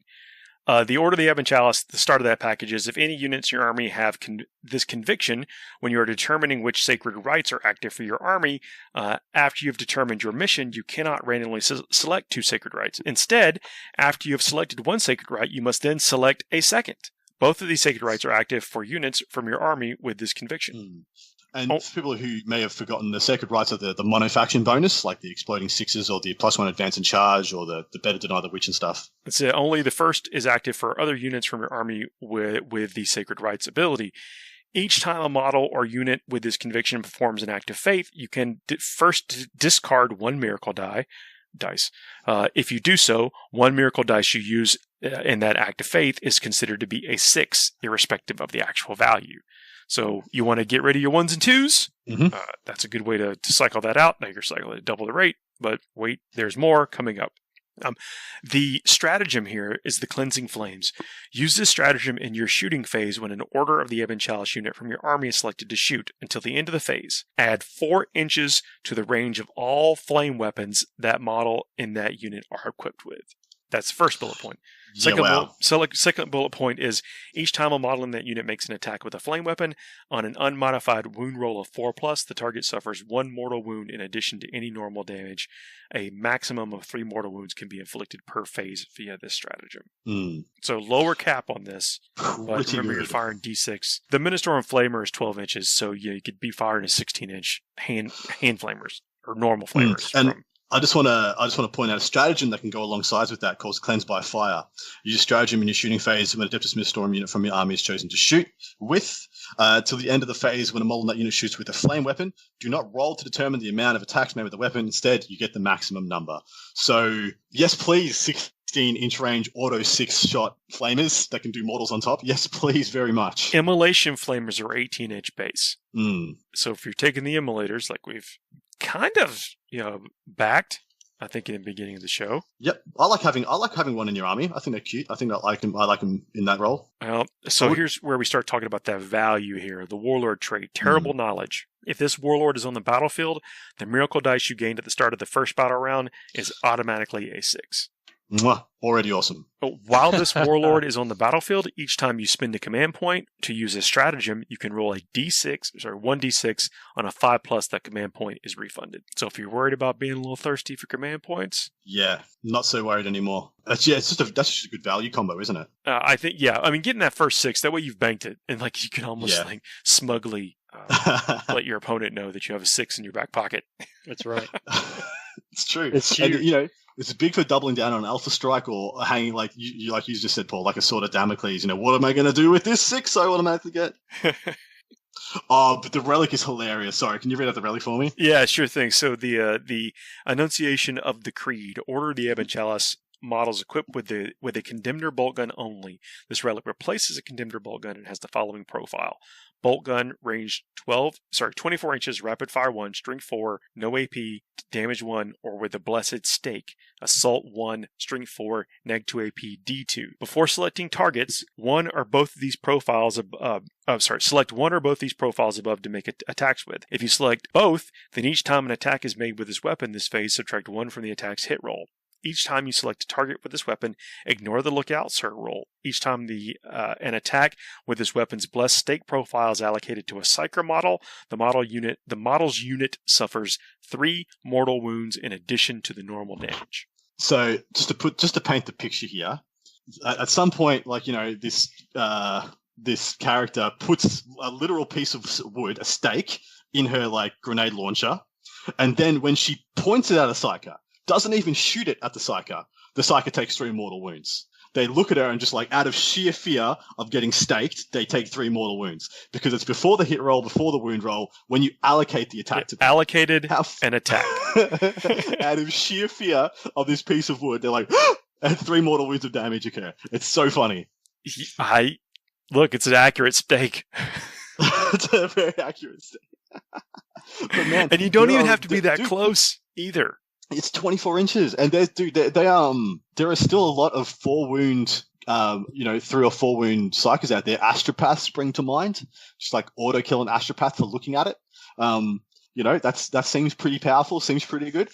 The Order of the Ebon Chalice, the start of that package is, if any units in your army have this conviction, when you are determining which sacred rites are active for your army, after you've determined your mission, you cannot randomly select 2 sacred rites. Instead, after you have selected 1 sacred rite, you must then select a second. Both of these sacred rites are active for units from your army with this conviction. And for people who may have forgotten, the sacred rites are the monofaction bonus, like the exploding 6s or the +1 advance and charge or the better deny the witch and stuff. It's only the first is active for other units from your army with the sacred rites ability. Each time a model or unit with this conviction performs an act of faith, you can first discard 1 miracle dice. If you do so, 1 miracle dice you use in that act of faith is considered to be a 6, irrespective of the actual value. So you want to get rid of your 1s and 2s. Mm-hmm. That's a good way to cycle that out. Now you're cycling at double the rate, but wait, there's more coming up. The stratagem here is the Cleansing Flames. Use this stratagem in your shooting phase when an Order of the Ebon Chalice unit from your army is selected to shoot until the end of the phase. Add 4 inches to the range of all flame weapons that model in that unit are equipped with. That's the first bullet point. Second bullet point is, each time a model in that unit makes an attack with a flame weapon, on an unmodified wound roll of 4+, the target suffers 1 mortal wound in addition to any normal damage. A maximum of 3 mortal wounds can be inflicted per phase via this stratagem. So lower cap on this, but remember you're firing D6. The Ministorum Flamer is 12 inches, so you could be firing a 16-inch hand flamers, or normal flamers. I just want to point out a stratagem that can go alongside with that, called Cleanse by Fire. You use stratagem in your shooting phase when Adeptus Ministorum unit from your army is chosen to shoot with, till the end of the phase when a model in that unit shoots with a flame weapon. Do not roll to determine the amount of attacks made with the weapon. Instead, you get the maximum number. So, yes, please, 16-inch range auto 6-shot flamers that can do mortals on top. Yes, please, very much. Immolation flamers are 18-inch base. So if you're taking the immolators, like we've kind of backed, I think, in the beginning of the show. Yep, I like having one in your army. I think they're cute. I think I like them in that role. Well, so here's where we start talking about that value here. The Warlord trait, Terrible Knowledge. If this Warlord is on the battlefield, the miracle dice you gained at the start of the first battle round is automatically a 6. Mwah, already awesome. But while this Warlord is on the battlefield, each time you spend a command point to use a stratagem, you can roll 1d6 on a 5+, that command point is refunded. So if you're worried about being a little thirsty for command points, yeah, not so worried anymore. That's just a good value combo, isn't it? I think, yeah. I mean, getting that first 6, that way you've banked it, and like you can almost like smugly let your opponent know that you have a 6 in your back pocket. That's right. It's true. It's huge. And, it's big for doubling down on Alpha Strike or hanging, like you just said, Paul, like a sword of Damocles. What am I going to do with this 6 I automatically get? But the relic is hilarious. Sorry, can you read out the relic for me? Yeah, sure thing. So the Annunciation of the Creed, Order of the Ebon Chalice models equipped with a Condemner bolt gun only. This relic replaces a Condemner bolt gun and has the following profile. Bolt gun, range 24 inches, rapid fire 1, string 4, no AP, damage 1, or with a blessed stake, assault 1, string 4, -2 AP, D2. Before selecting targets, select one or both of these profiles above to make attacks with. If you select both, then each time an attack is made with this weapon this phase, subtract 1 from the attack's hit roll. Each time you select a target with this weapon, ignore the lookout cert roll. Each time an attack with this weapon's blessed stake profile is allocated to a psyker model, the model's unit suffers 3 mortal wounds in addition to the normal damage. So just to paint the picture here, at some point, like, you know, this character puts a literal piece of wood, a stake, in her like grenade launcher, and then when she points it at a psyker, doesn't even shoot it at the psyker takes 3 mortal wounds. They look at her and just like out of sheer fear of getting staked, they take 3 mortal wounds because it's before the hit roll, before the wound roll, when you allocate the attack to them. Allocated an attack. Out of sheer fear of this piece of wood, they're like, and 3 mortal wounds of damage occur. It's so funny. Look, it's an accurate stake. It's a very accurate stake. But man, and you don't even have to be that close either. It's 24 inches, and there are still a lot of 4 wound, 3 or 4 wound psychers out there. Astropaths spring to mind, just like auto kill an astropath for looking at it. That seems pretty powerful, seems pretty good.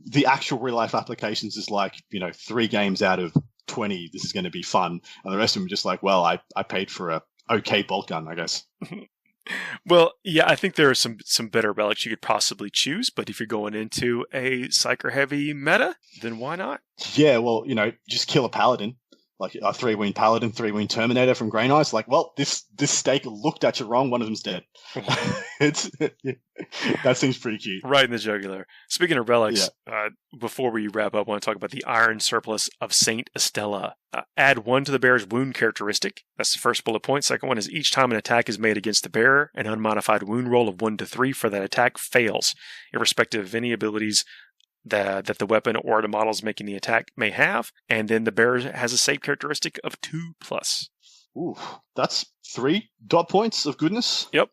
The actual real life applications is like, 3 games out of 20, this is going to be fun, and the rest of them are just like, well, I paid for a okay bolt gun, I guess. Well, yeah, I think there are some better relics you could possibly choose, but if you're going into a psyker-heavy meta, then why not? Yeah, well, just kill a paladin, like a 3-wound paladin, 3-wound terminator from Grey Knights. Like, well, this stake looked at you wrong, one of them's dead. That seems pretty cute. Right in the jugular. Speaking of relics, before we wrap up, I want to talk about the Iron Surplus of Saint Estella. Add 1 to the bearer's wound characteristic. That's the first bullet point. Second one is each time an attack is made against the bearer, an unmodified wound roll of 1 to 3 for that attack fails, irrespective of any abilities that the weapon or the models making the attack may have. And then the bearer has a save characteristic of 2+. Ooh, that's 3 dot points of goodness. Yep.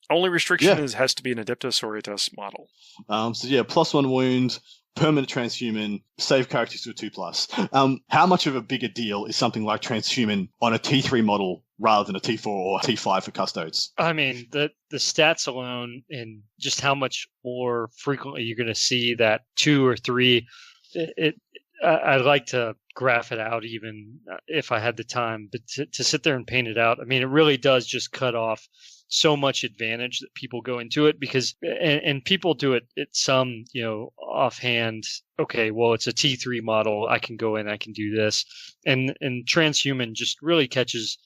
Only restriction has to be an Adepta Sororitas model. +1 wound, permanent transhuman, save characters to a 2+. How much of a bigger deal is something like transhuman on a T3 model rather than a T4 or T5 for custodes? I mean, the stats alone and just how much more frequently you're going to see that 2 or 3, I'd like to graph it out even if I had the time, but to sit there and paint it out, I mean, it really does just cut off so much advantage that people go into it because, and people do it at some, offhand, okay, well, it's a T3 model. I can go in, I can do this. And transhuman just really catches,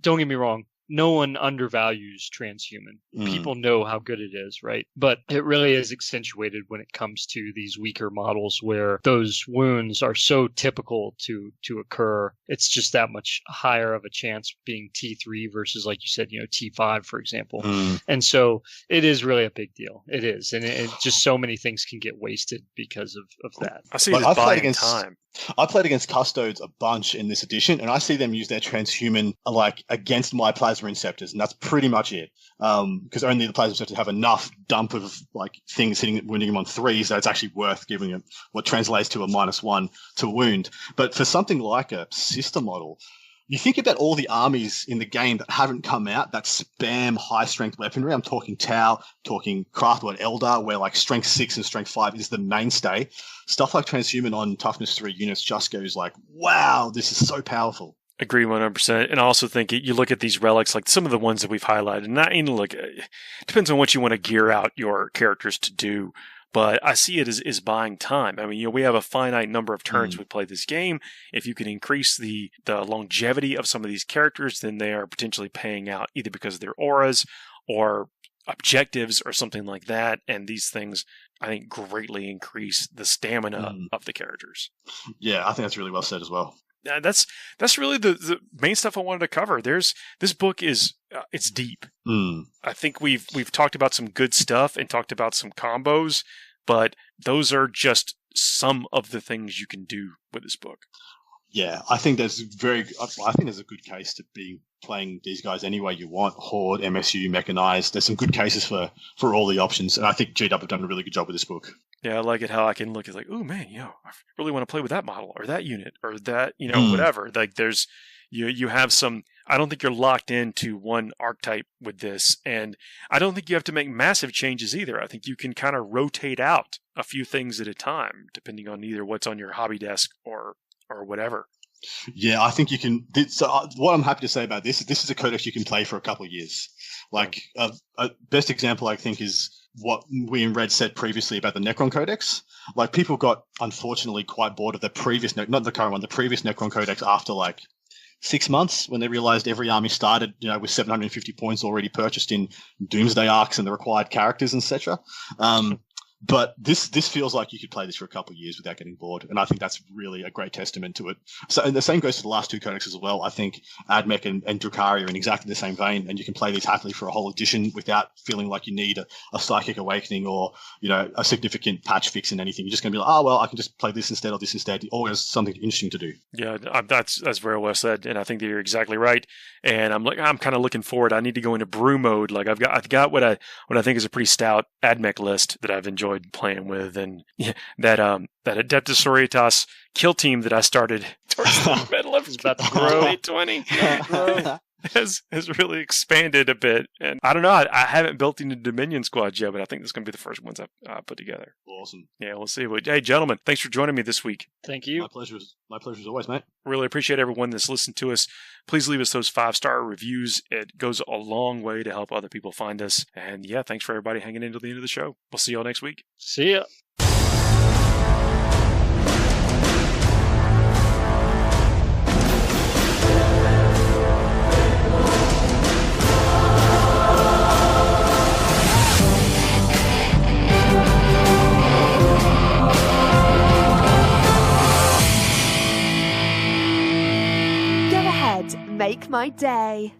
don't get me wrong, no one undervalues transhuman. People know how good it is, right? But it really is accentuated when it comes to these weaker models where those wounds are so typical to occur. It's just that much higher of a chance being T3 versus, like you said, T5, for example. And so it is really a big deal. It is. And it just so many things can get wasted because of that. I see it as buying time. I played against Custodes a bunch in this edition, and I see them use their transhuman like against my Plasma Inceptors, and that's pretty much it. Because only the Plasma Inceptors have enough dump of like things wounding them on 3s that it's actually worth giving them what translates to a -1 to wound. But for something like a sister model, you think about all the armies in the game that haven't come out that spam high-strength weaponry. I'm talking Tau, talking Craftword Eldar, where like Strength 6 and Strength 5 is the mainstay. Stuff like Transhuman on Toughness 3 units just goes like, wow, this is so powerful. Agree 100%. And I also think you look at these relics, like some of the ones that we've highlighted, and it depends on what you want to gear out your characters to do. But I see it as buying time. I mean, we have a finite number of turns we play this game. If you can increase the longevity of some of these characters, then they are potentially paying out either because of their auras or objectives or something like that. And these things, I think, greatly increase the stamina of the characters. Yeah, I think that's really well said as well. That's really the main stuff I wanted to cover. This book is it's deep. I think we've talked about some good stuff and talked about some combos, but those are just some of the things you can do with this book. Yeah, I think there's a good case to be playing these guys any way you want. Horde, MSU, Mechanized. There's some good cases for all the options, and I think GW have done a really good job with this book. Yeah, I like it how I can look at like, oh man, I really want to play with that model or that unit or that, whatever. Like there's You have some. I don't think you're locked into one archetype with this, and I don't think you have to make massive changes either. I think you can kind of rotate out a few things at a time, depending on either what's on your hobby desk or whatever. Yeah, I think you can. So what I'm happy to say about this is a codex you can play for a couple of years. Like a best example, I think, is what we in Red said previously about the Necron Codex. Like, people got, unfortunately, quite bored of the previous, not the current one, the previous Necron Codex after like 6 months, when they realized every army started, with 750 points already purchased in Doomsday arcs and the required characters, etc. But this feels like you could play this for a couple of years without getting bored, and I think that's really a great testament to it. So, and the same goes to the last two codexes as well. I think Admech and Drukhari are in exactly the same vein, and you can play these happily for a whole edition without feeling like you need a Psychic Awakening or a significant patch fix in anything. You're just going to be like, oh well, I can just play this instead or this instead. Always something interesting to do. Yeah, that's very well said, and I think that you're exactly right. And I'm kind of looking forward. I need to go into brew mode. Like I've got what I think is a pretty stout Admech list that I've enjoyed playing with, and that Adepta Sororitas kill team that I started towards the middle of 2020 has really expanded a bit. And I don't know, I haven't built any Dominion squads yet, but I think this is going to be the first ones I put together. Awesome. Yeah, we'll see. But hey, gentlemen, thanks for joining me this week. Thank you. My pleasure as always, mate. Really appreciate everyone that's listened to us. Please leave us those 5-star reviews. It goes a long way to help other people find us. And yeah, thanks for everybody hanging in till the end of the show. We'll see y'all next week. See ya. Make my day.